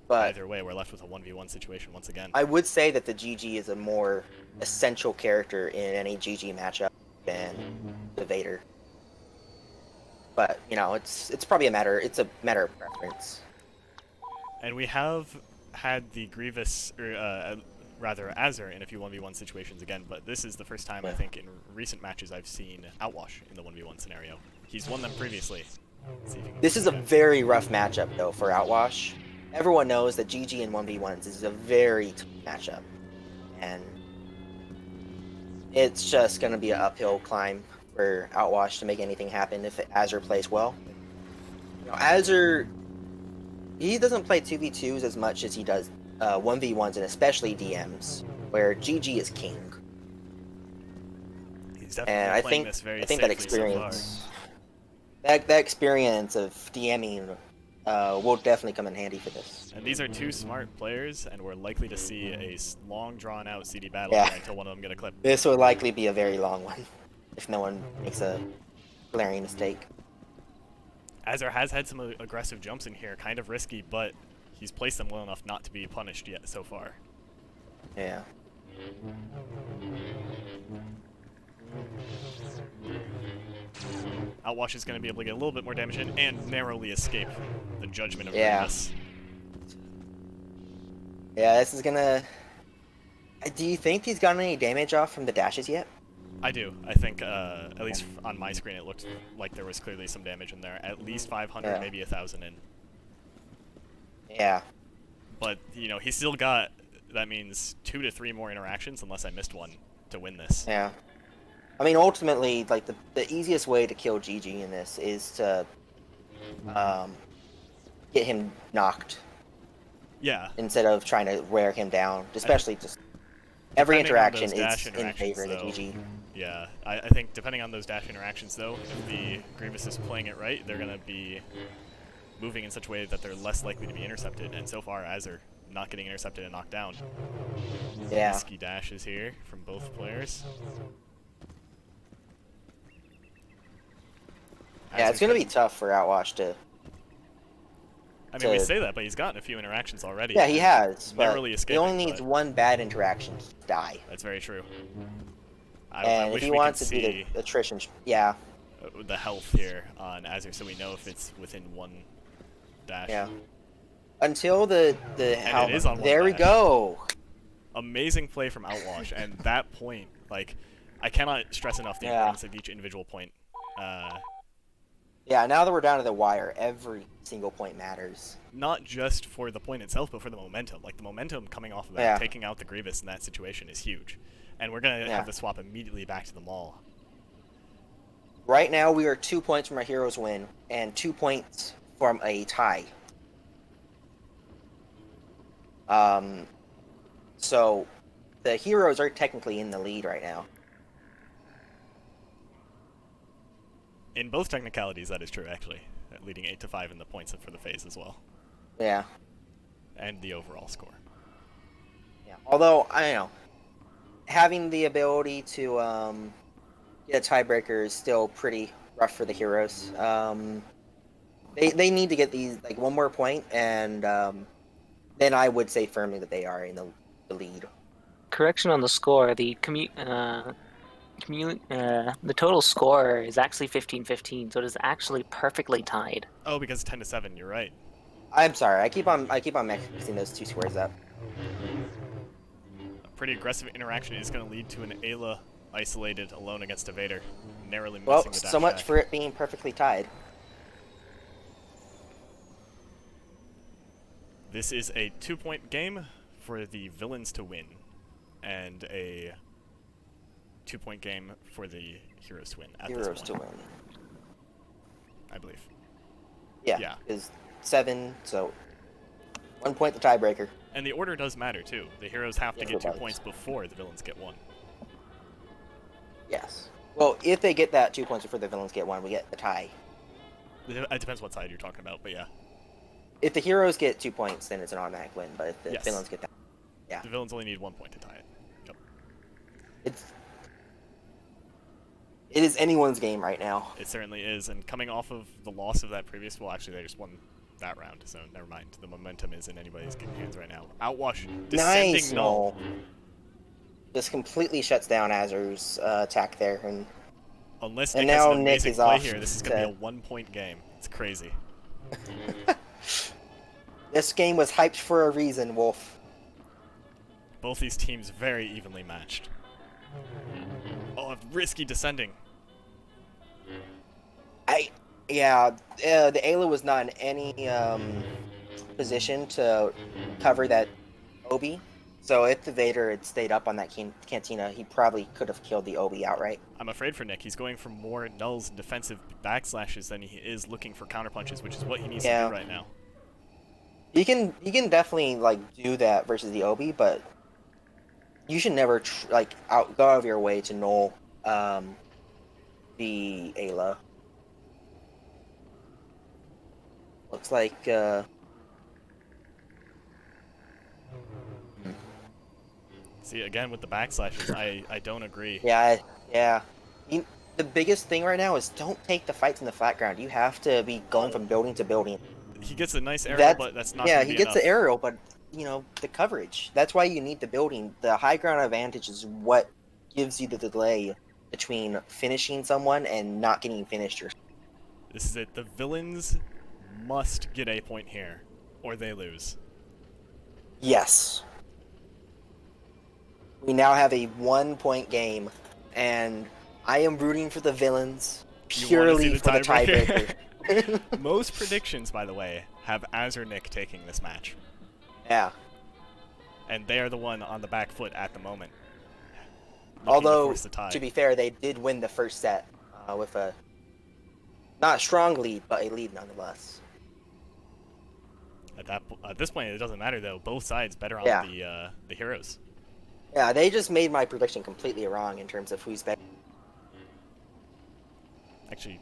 But Either way, we're left with a 1v1 situation once again. I would say that the GG is a more essential character in any GG matchup than the Vader. But you know, it's probably a matter of preference. And we have had the Grievous, or rather Azure, in a few 1v1 situations again, but this is the first time I think in recent matches I've seen Outwash in the 1v1 scenario. He's won them previously. Let's see if he can This get is a that. very rough matchup though for Outwash. Everyone knows that GG in 1v1s is a very tough matchup, and it's just going to be an uphill climb for Outwash to make anything happen if Azure plays well. You know, Azure, he doesn't play 2v2s as much as he does 1v1s, and especially DMs, where GG is king. He's And definitely I playing think this very that safely experience, that experience of DMing will definitely come in handy for this. so far. And these are two smart players, and we're likely to see a long, drawn-out CD battle Yeah. here until one of them get a clip. This will likely be a very long one if no one makes a glaring mistake. Azure has had some aggressive jumps in here, kind of risky, but he's placed them well enough not to be punished yet so far. Yeah. Outwash is going to be able to get a little bit more damage in and narrowly escape the judgment of Yeah. Grievous. Yeah, this is gonna... Do you think he's gotten any damage off from the dashes yet? I do. I think, at least on my screen, it looked like there was clearly some damage in there. At least 500, Yeah. maybe 1,000 in. Yeah. But, you know, he's still got, that means 2 to 3 more interactions, unless I missed one, to win this. Yeah. I mean, ultimately, like, the easiest way to kill GG in this is to get him knocked Yeah. instead of trying to wear him down. Especially just every Depending on interaction those dash is in interactions, favor of the though, GG. Yeah, I think depending on those dash interactions, though, if the Grievous is playing it right, they're going to be moving in such a way that they're less likely to be intercepted. And so far, Azure not getting intercepted and knocked down. Yeah. Risky dashes here from both players. Yeah, it's Azure's gonna be got- tough for Outwash to... I mean, we to- say that, but he's gotten a few interactions already. Yeah, he has, but Narrowly he escaping, only needs but- one bad interaction to die. That's very true. I And wish if he we wants could to do see the attrition... Yeah, the health here on Azure, so we know if it's within one dash. yeah. Until the it is on one there we dash. go. Amazing play from Outwash, and that point, like, I cannot stress enough the Yeah. importance of each individual point. Yeah, now that we're down to the wire, every single point matters. Not just for the point itself, but for the momentum. Like, the momentum coming off of that, Yeah. taking out the Grievous in that situation is huge. And we're going to Yeah. have the swap immediately back to the Maul. Right now, we are 2 points from a hero's win and 2 points from a tie. So the heroes are technically in the lead right now. In both technicalities, that is true, actually. Leading 8-5 in the points for the phase as well. Yeah. And the overall score. Yeah. Although, I don't know, having the ability to get a tiebreaker is still pretty rough for the heroes. They need to get these like one more point, and then I would say firmly that they are in the lead. Correction on the score. The total score is actually 15-15, so it is actually perfectly tied. Oh, because 10-7. You're right. I'm sorry. I keep on mixing those two scores up. A pretty aggressive interaction is going to lead to an Ayla isolated alone against a Vader, narrowly Well, missing the dash so much attack. for it being perfectly tied. This is a 2-point game for the villains to win, and a 2-point game for the heroes to win at Heroes this to point, win. I believe. Yeah. Is 7, so 1 point the tiebreaker. And the order does matter, too. The heroes have to Yes, get it 2 does. points before the villains get 1. Yes. Well, if they get that 2 points before the villains get 1, we get the tie. It depends what side you're talking about, but yeah. If the heroes get 2 points, then it's an automatic win. But if the Yes. villains get that, yeah, The villains only need 1 point to tie it. Yep. it is anyone's game right now. It certainly is, and coming off of the loss of that previous, well, actually, they just won that round, so never mind. The momentum is in anybody's hands right now. Outwash, descending Nice null. This completely shuts down Azur's attack there, and Unless And Nick has now an Nick amazing is play off here, this is going to to- be a 1-point game. It's crazy. this game was hyped for a reason, Wolf. Both these teams very evenly matched. Oh, risky descending. The Ayla was not in any position to cover that Obi. So if the Vader had stayed up on that cantina, he probably could have killed the Obi outright. I'm afraid for Nick. He's going for more nulls and defensive backslashes than he is looking for counterpunches, which is what he needs to do right now. He can definitely like do that versus the Obi, but you should never go out of your way to null the Ayla. Looks like See, again, with the backslashes, I don't agree. yeah. The biggest thing right now is don't take the fights in the flat ground. You have to be going from building to building. He gets a nice aerial, but that's not Yeah, gonna he be gets enough. the aerial, but the coverage. That's why you need the building. The high ground advantage is what gives you the delay between finishing someone and not getting finished. This is it. The villains must get a point here, or they lose. Yes. We now have a 1-point game, and I am rooting for the villains purely for the tiebreaker. Most predictions, by the way, have Azure-Nik taking this match. Yeah. And they are the one on the back foot at the moment. looking Although, force the tie. to be fair, they did win the first set with a not strong lead, but a lead nonetheless. At this point, it doesn't matter though. Both sides better on the heroes. Yeah, they just made my prediction completely wrong in terms of who's better. Actually,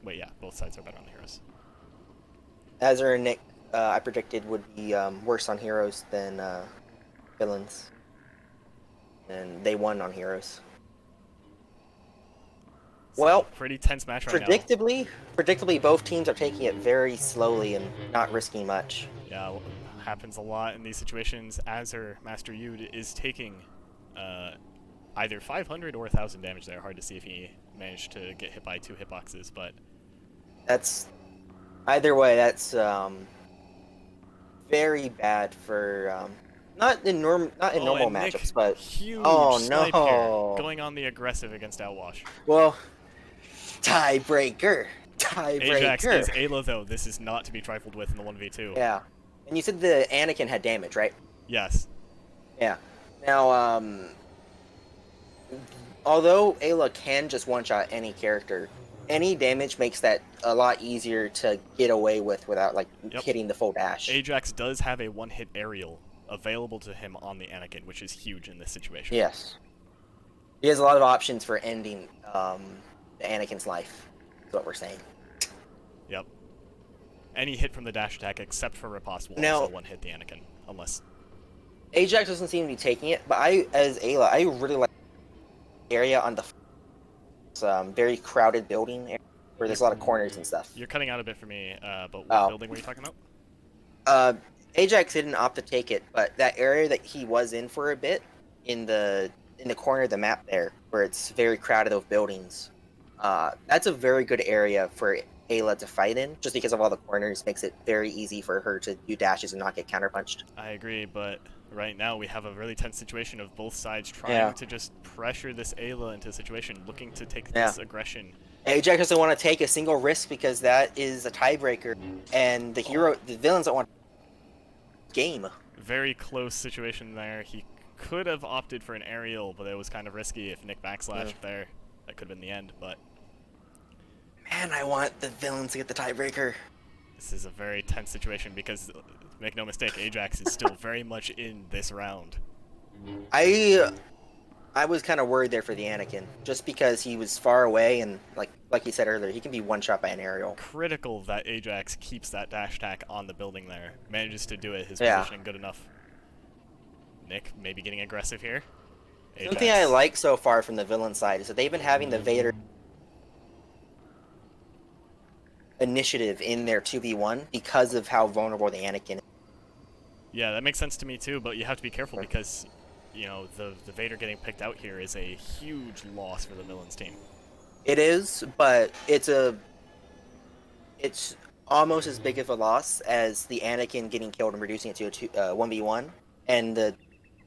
wait, yeah, both sides are better on the heroes. Azure-Nik, I predicted would be worse on heroes than villains, and they won on heroes. So, Well, pretty tense match right now. predictably, both teams are taking it very slowly and not risking much. Yeah, happens a lot in these situations. Azure Master Yud is taking either 500 or 1,000 damage there. Hard to see if he managed to get hit by 2 hitboxes, but That's either way. That's very bad for not in normal and Nick, matchups, but huge oh snipe no, here, going on the aggressive against Outwash. well, tiebreaker. Ajax is Ayla though. This is not to be trifled with in the 1v2. Yeah, and you said the Anakin had damage, right? Yes. Yeah. Now, although Ayla can just one-shot any character, any damage makes that a lot easier to get away with without hitting the full dash. Ajax does have a one-hit aerial available to him on the Anakin, which is huge in this situation. Yes. He has a lot of options for ending the Anakin's life. Is what we're saying. Yep. Any hit from the dash attack except for Riposte will Now- also one-hit the Anakin, unless... Ajax doesn't seem to be taking it, but as Ayla, I really like the area on the very crowded building area where there's a lot of corners and stuff. You're cutting out a bit for me, but what Oh. building were you talking about? Ajax didn't opt to take it, but that area that he was in for a bit, in the corner of the map there, where it's very crowded of buildings, that's a very good area for Ayla to fight in, just because of all the corners, makes it very easy for her to do dashes and not get counterpunched. I agree, but right now we have a really tense situation of both sides trying to just pressure this Ayla into a situation, looking to take this aggression. Ajax doesn't want to take a single risk because that is a tiebreaker, and the villains don't want game. Very close situation there. He could have opted for an aerial, but it was kind of risky. If Nik backslashed there, that could have been the end, but... Man, I want the villains to get the tiebreaker. This is a very tense situation because, make no mistake, Ajax is still very much in this round. I was kind of worried there for the Anakin, just because he was far away, and like you said earlier, he can be one shot by an aerial. Critical that Ajax keeps that dash attack on the building there. Manages to do it, his positioning good enough. Nik maybe getting aggressive here. Ajax. Something I like so far from the villain side is that they've been having the Vader initiative in their 2v1 because of how vulnerable the Anakin is. Yeah, that makes sense to me too, but you have to be careful because, you know, the Vader getting picked out here is a huge loss for the villains team. It is, but it's almost as big of a loss as the Anakin getting killed and reducing it to a 1v1, and the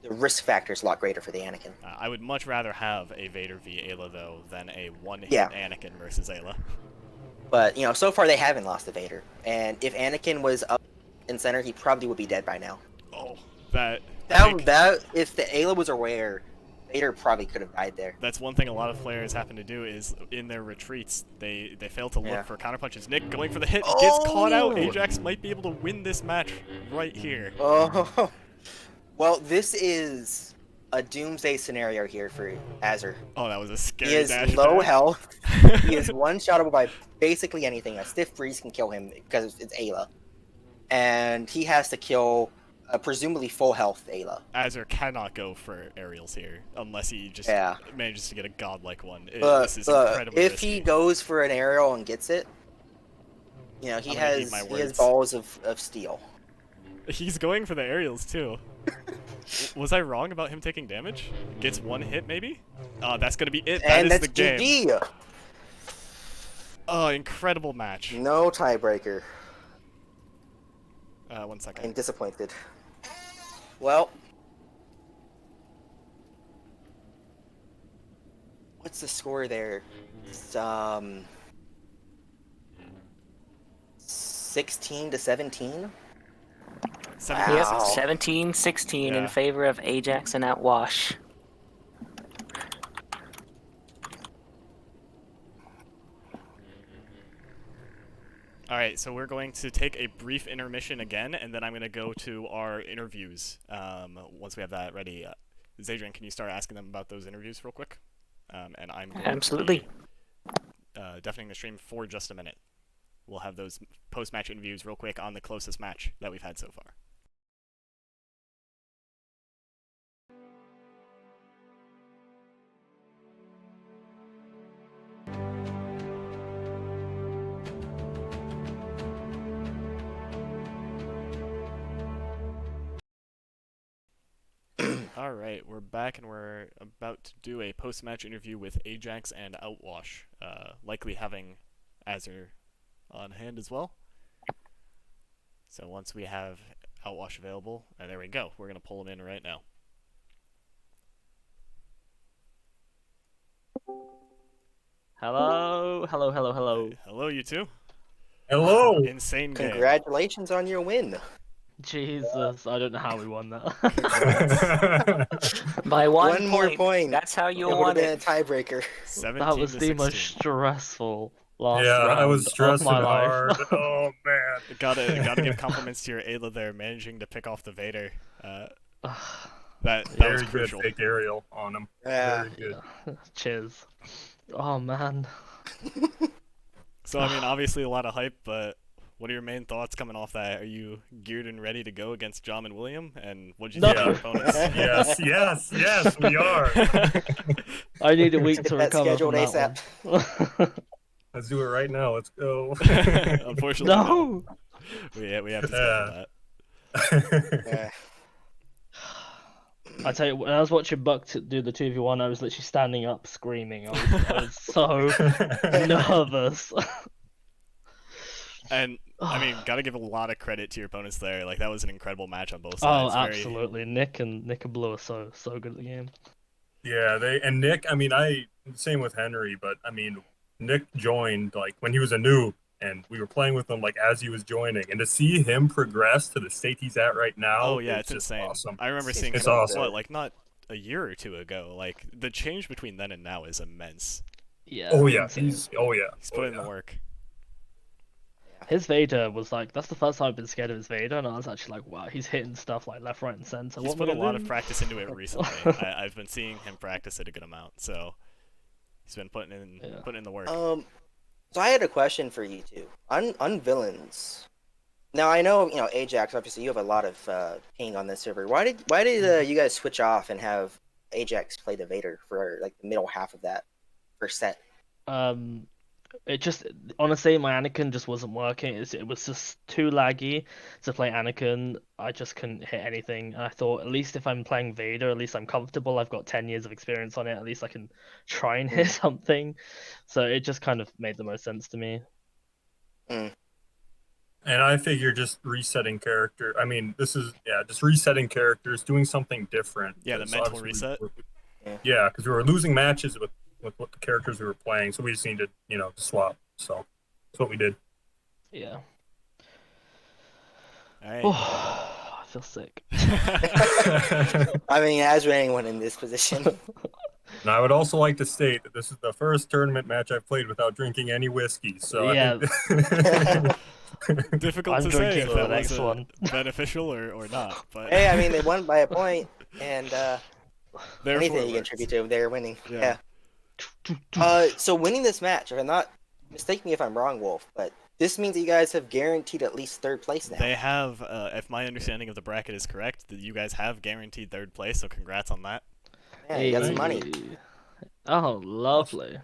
risk factor is a lot greater for the Anakin. I would much rather have a Vader v Ayla though than a one-hit Anakin versus Ayla. But, you know, so far they haven't lost to Vader. And if Anakin was up in center, he probably would be dead by now. Oh, if the Ayla was aware, Vader probably could have died there. That's one thing a lot of players happen to do is in their retreats, they fail to look for counterpunches. Nik going for the hit, gets caught out. Ajax might be able to win this match right here. Oh, well, this is a doomsday scenario here for Azure. Oh, that was a scary He is dash low attack. health. He is one-shottable by basically anything. A stiff breeze can kill him because it's Ayla. And he has to kill a presumably full health Ayla. Azure cannot go for aerials here unless he just manages to get a godlike one. This is incredibly if risky. he goes for an aerial and gets it, you know, he has balls of steel. He's going for the aerials too. Was I wrong about him taking damage? Gets one hit maybe? That's gonna be it. That is the game. GG. Oh, incredible match. No tiebreaker. 1 second. I'm disappointed. Well, what's the score there? It's 16 to 17. Yep, 17-16 in favor of Ajax and Outwash. Alright, so we're going to take a brief intermission again, and then I'm going to go to our interviews once we have that ready. Zadrian, can you start asking them about those interviews real quick? And I'm going to be, deafening the stream for just a minute. We'll have those post-match interviews real quick on the closest match that we've had so far. Alright, we're back and we're about to do a post-match interview with Ajax and Outwash, likely having Azure on hand as well. So once we have Outwash available, and there we go, we're going to pull him in right now. Hello, hello, hello, hello. Hello, you two. Hello. Insane game. Congratulations on your win. Jesus, I don't know how we won that. By one more point. That's how you It would won have been a it. tiebreaker. 17 That was to the 16. most stressful last Yeah, round I was stressing of my life. hard. Oh man. Gotta give compliments to your Ayla there, managing to pick off the Vader. That Very was good crucial. fake aerial on him. Yeah. Very good. Cheers. Oh man. So I mean, obviously a lot of hype, but what are your main thoughts coming off that? Are you geared and ready to go against John and William? And what did you think of your opponents? Yes, we are. I need a week to Get that recover scheduled from that ASAP. one. Let's do it right now. Let's go. Unfortunately, No. we have to schedule Yeah. that. Yeah. I tell you, when I was watching Buck do the 2v1, I was literally standing up screaming. I was so nervous. And I mean, gotta give a lot of credit to your opponents there. Like that was an incredible match on both Oh, sides. absolutely. Nick and Blue are so good at the game. Yeah, and Nick. I mean, same with Henry, but I mean, Nick joined like when he was a noob, and we were playing with him like as he was joining, and to see him progress to the state he's at right now, Oh yeah, it's it's just insane. awesome. I remember seeing It's him, awesome. what, like not a year or two ago. Like the change between then and now is immense. Yeah. Oh yeah, insane. he's Put in the work. His Vader was like, that's the first time I've been scared of his Vader, and I was actually like, wow, he's hitting stuff like left, right, and center. He's What put am a I lot gonna of do? practice into it recently. I've been seeing him practice it a good amount, so he's been putting in the work. So I had a question for you two on villains. Now I know Ajax. Obviously, you have a lot of ping on this server. Why did you guys switch off and have Ajax play the Vader for like the middle half of that first set? It just honestly, my Anakin just wasn't working. It was just too laggy to play Anakin. I just couldn't hit anything. And I thought, at least if I'm playing Vader, at least I'm comfortable. I've got 10 years of experience on it. At least I can try and hit something. So it just kind of made the most sense to me. And I figure just resetting character. I mean, this is just resetting characters, doing something different. Yeah, the 'cause mental obviously reset. Yeah, because we were losing matches with what the characters we were playing, so we just needed to swap. So that's what we did. Yeah. Alright. I feel sick. I mean, as with anyone in this position. And I would also like to state that this is the first tournament match I've played without drinking any whiskey. So Yeah. I think Difficult I'm to say drinking if for the that was next one. beneficial or not. But Hey, I mean, they won by a point, and therefore anything it you works. contribute to, they're winning. Yeah. So winning this match, if I'm not mistake me if I'm wrong, Wolf, but this means that you guys have guaranteed at least third place now. They have, if my understanding of the bracket is correct, that you guys have guaranteed third place. So congrats on that. Yeah, you got some money. Hey. Oh, lovely.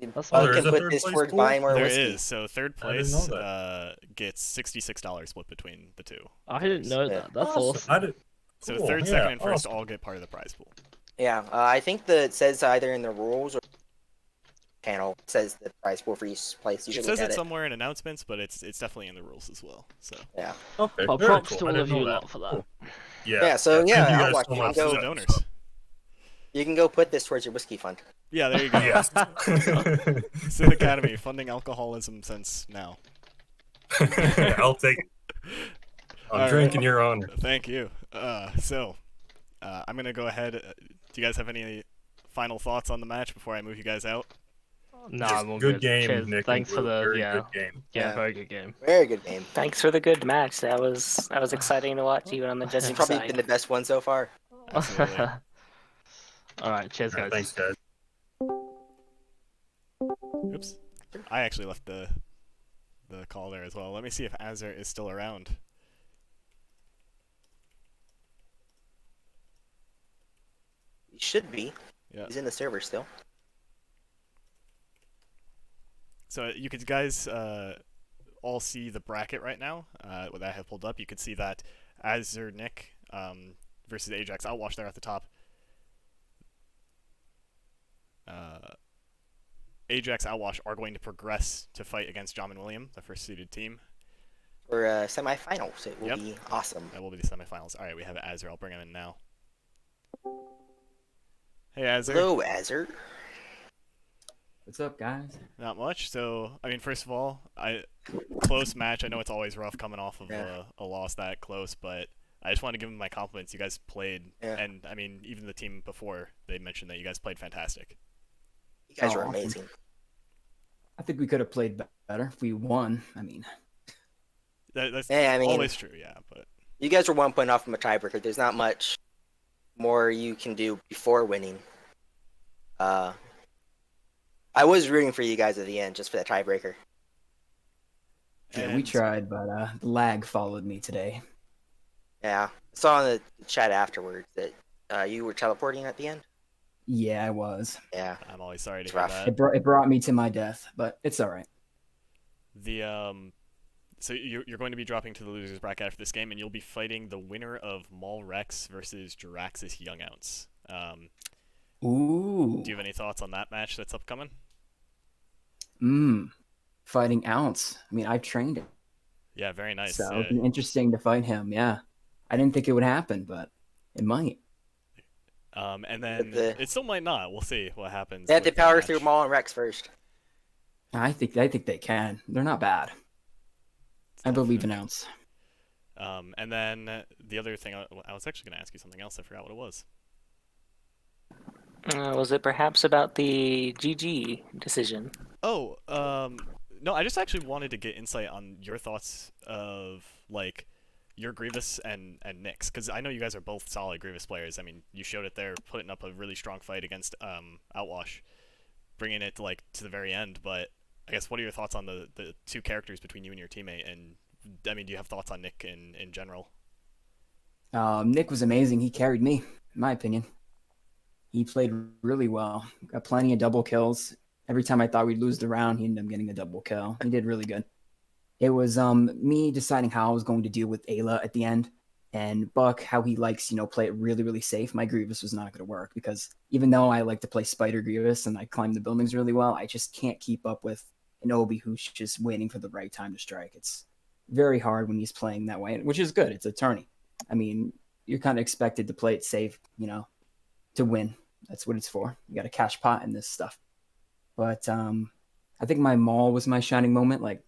That's Oh, You there can is a put third this place towards pool? buying more There whiskey. is. So third I didn't place know gets $66 split between the two. I didn't know Yeah. that. That's awesome. I did. So Cool, third, yeah, second, and first awesome. all get part of the prize pool. Yeah, I think that it says either in the rules or panel says the prize pool for each place. You It should says look it at it. somewhere in announcements, but it's definitely in the rules as well. So Yeah. Okay. Well, very props cool. to I all didn't of you know that. lot for that. Cool. Yeah. Yeah, so, Thank you I'll guys watch so it. much to Go- the for that. donors. You can go put this towards your whiskey fund. Yeah, there you go. Yes. Sith Academy funding alcoholism since now. Yeah, I'll take it. I'm All right. drinking your honor. Thank you. I'm gonna go ahead. Do you guys have any final thoughts on the match before I move you guys out? No, Just I'm all good good. game, Cheers. Nick. Thanks and for Blue. the Very yeah, good game. yeah, Yeah. very good game. Very good game. Thanks for the good match. That was exciting to watch, even on the It's judging probably side. been the best one so far. Absolutely. All right, cheers, All right, guys. thanks, guys. Oops. I actually left the call there as well. Let me see if Azure is still around. He should be. Yeah. He's in the server still. So you could guys all see the bracket right now. What I have pulled up, you could see that Azure-Nik versus Ajax-Outwash there at the top. Ajax-Outwash are going to progress to fight against Jamen William, the first seeded team. For semifinals, it will Yep. be awesome. That will be the semifinals. All right, we have Azure. I'll bring him in now. Hey, Azure. Hello, Azure. What's up, guys? Not much. So, I mean, first of all, close match. I know it's always rough coming off of Yeah. a loss that close, but I just want to give them my compliments. You guys played, Yeah. and I mean, even the team before, they mentioned that you guys played fantastic. You guys Oh, were awesome. amazing. I think we could have played better if we won. I mean, That's Yeah, I mean- always true, yeah. But You guys were 1 point off from a tiebreaker. There's not much more you can do before winning. I was rooting for you guys at the end, just for that tiebreaker. yeah, we and- tried, but the lag followed me today. Yeah, I saw in the chat afterwards that you were teleporting at the end. Yeah, I was. Yeah. I'm always sorry to It's hear rough. that. It brought me to my death, but it's all right. So you're going to be dropping to the losers bracket after this game, and you'll be fighting the winner of Maul Rex versus Jiraxis Youngouts. Ooh. Do you have any thoughts on that match that's upcoming? Fighting Ounce. I mean, I've trained him, Yeah, very nice. so it'd be interesting to fight him. Yeah, I didn't think it would happen, but it might. And then it still might not. We'll see what happens. They have to with that power match. through Maul and Rex first. I think they can. They're not bad. I believe in Ounce. And then the other thing, I was actually going to ask you something else. I forgot what it was. Was it perhaps about the GG decision? Oh, no, I just actually wanted to get insight on your thoughts of, like, your Grievous and Nyx, because I know you guys are both solid Grievous players. I mean, you showed it there, putting up a really strong fight against Outwash, bringing it to the very end. But I guess, what are your thoughts on the two characters between you and your teammate? And I mean, do you have thoughts on Nyk in general? Nyk was amazing. He carried me, in my opinion. He played really well. Got plenty of double kills. Every time I thought we'd lose the round, he ended up getting a double kill. He did really good. It was me deciding how I was going to deal with Ayla at the end, and Buck, how he likes, play it really, really safe. My Grievous was not going to work because even though I like to play Spider Grievous and I climb the buildings really well, I just can't keep up with an Obi who's just waiting for the right time to strike. It's very hard when he's playing that way, which is good. It's a tourney. I mean, you're kind of expected to play it safe, to win. That's what it's for. You got a cash pot in this stuff. But I think my Maul was my shining moment. Like,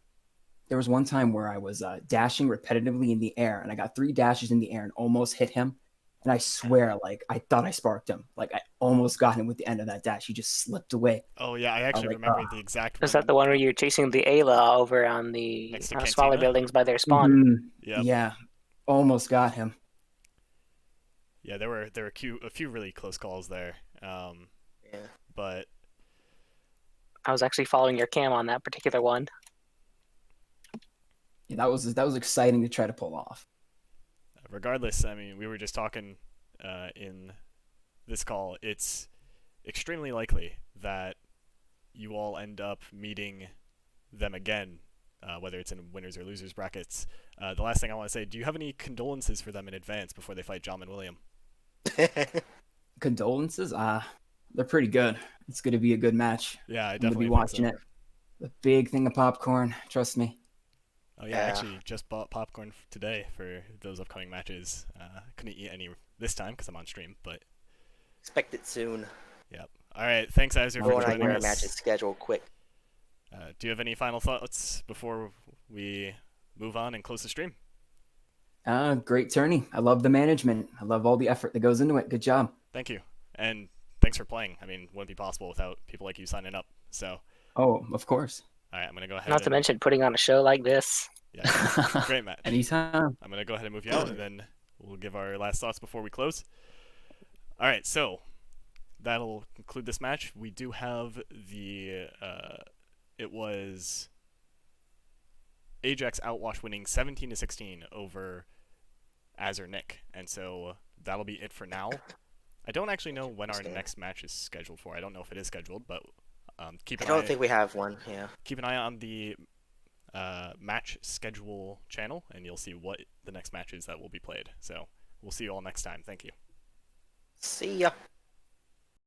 there was one time where I was dashing repetitively in the air, and I got 3 dashes in the air and almost hit him. And I swear, like, I thought I sparked him. Like, I almost got him with the end of that dash. He just slipped away. Oh yeah, I actually remember the exact. Is that the one where you're chasing the Ayla over on the Next to smaller Cantina? buildings by their spawn? Yep. Yeah, almost got him. Yeah, there were a few really close calls there. Yeah. But I was actually following your cam on that particular one. Yeah, that was exciting to try to pull off. regardless, I mean, we were just talking in this call. It's extremely likely that you all end up meeting them again, whether it's in winners or losers brackets. The last thing I want to say, do you have any condolences for them in advance before they fight John and William? Condolences? They're pretty good. It's going to be a good match. Yeah, I I'm going to definitely be think watching so. it. The big thing of popcorn. Trust me. Oh yeah, I actually just bought popcorn today for those upcoming matches. Couldn't eat any this time because I'm on stream, but Expect it soon. yep. All right, thanks Azure I for want to joining get our us. matches scheduled quick. Do you have any final thoughts before we move on and close the stream? Great tourney. I love the management. I love all the effort that goes into it. Good job. Thank you, and thanks for playing. I mean, wouldn't be possible without people like you signing up. So, Oh, of course. all right, I'm gonna go ahead. Not to mention putting on a show like this. Yeah, great match. Anytime. I'm gonna go ahead and move you out, and then we'll give our last thoughts before we close. All right, so that'll conclude this match. We do have the it was Ajax-Outwash winning 17-16 over Azure-Nik, and so that'll be it for now. I don't actually know when our next match is scheduled for. I don't know if it is scheduled, but keep an eye. I don't think we have one. Yeah. Keep an eye on the match schedule channel, and you'll see what the next match is that will be played. So we'll see you all next time. Thank you. See ya.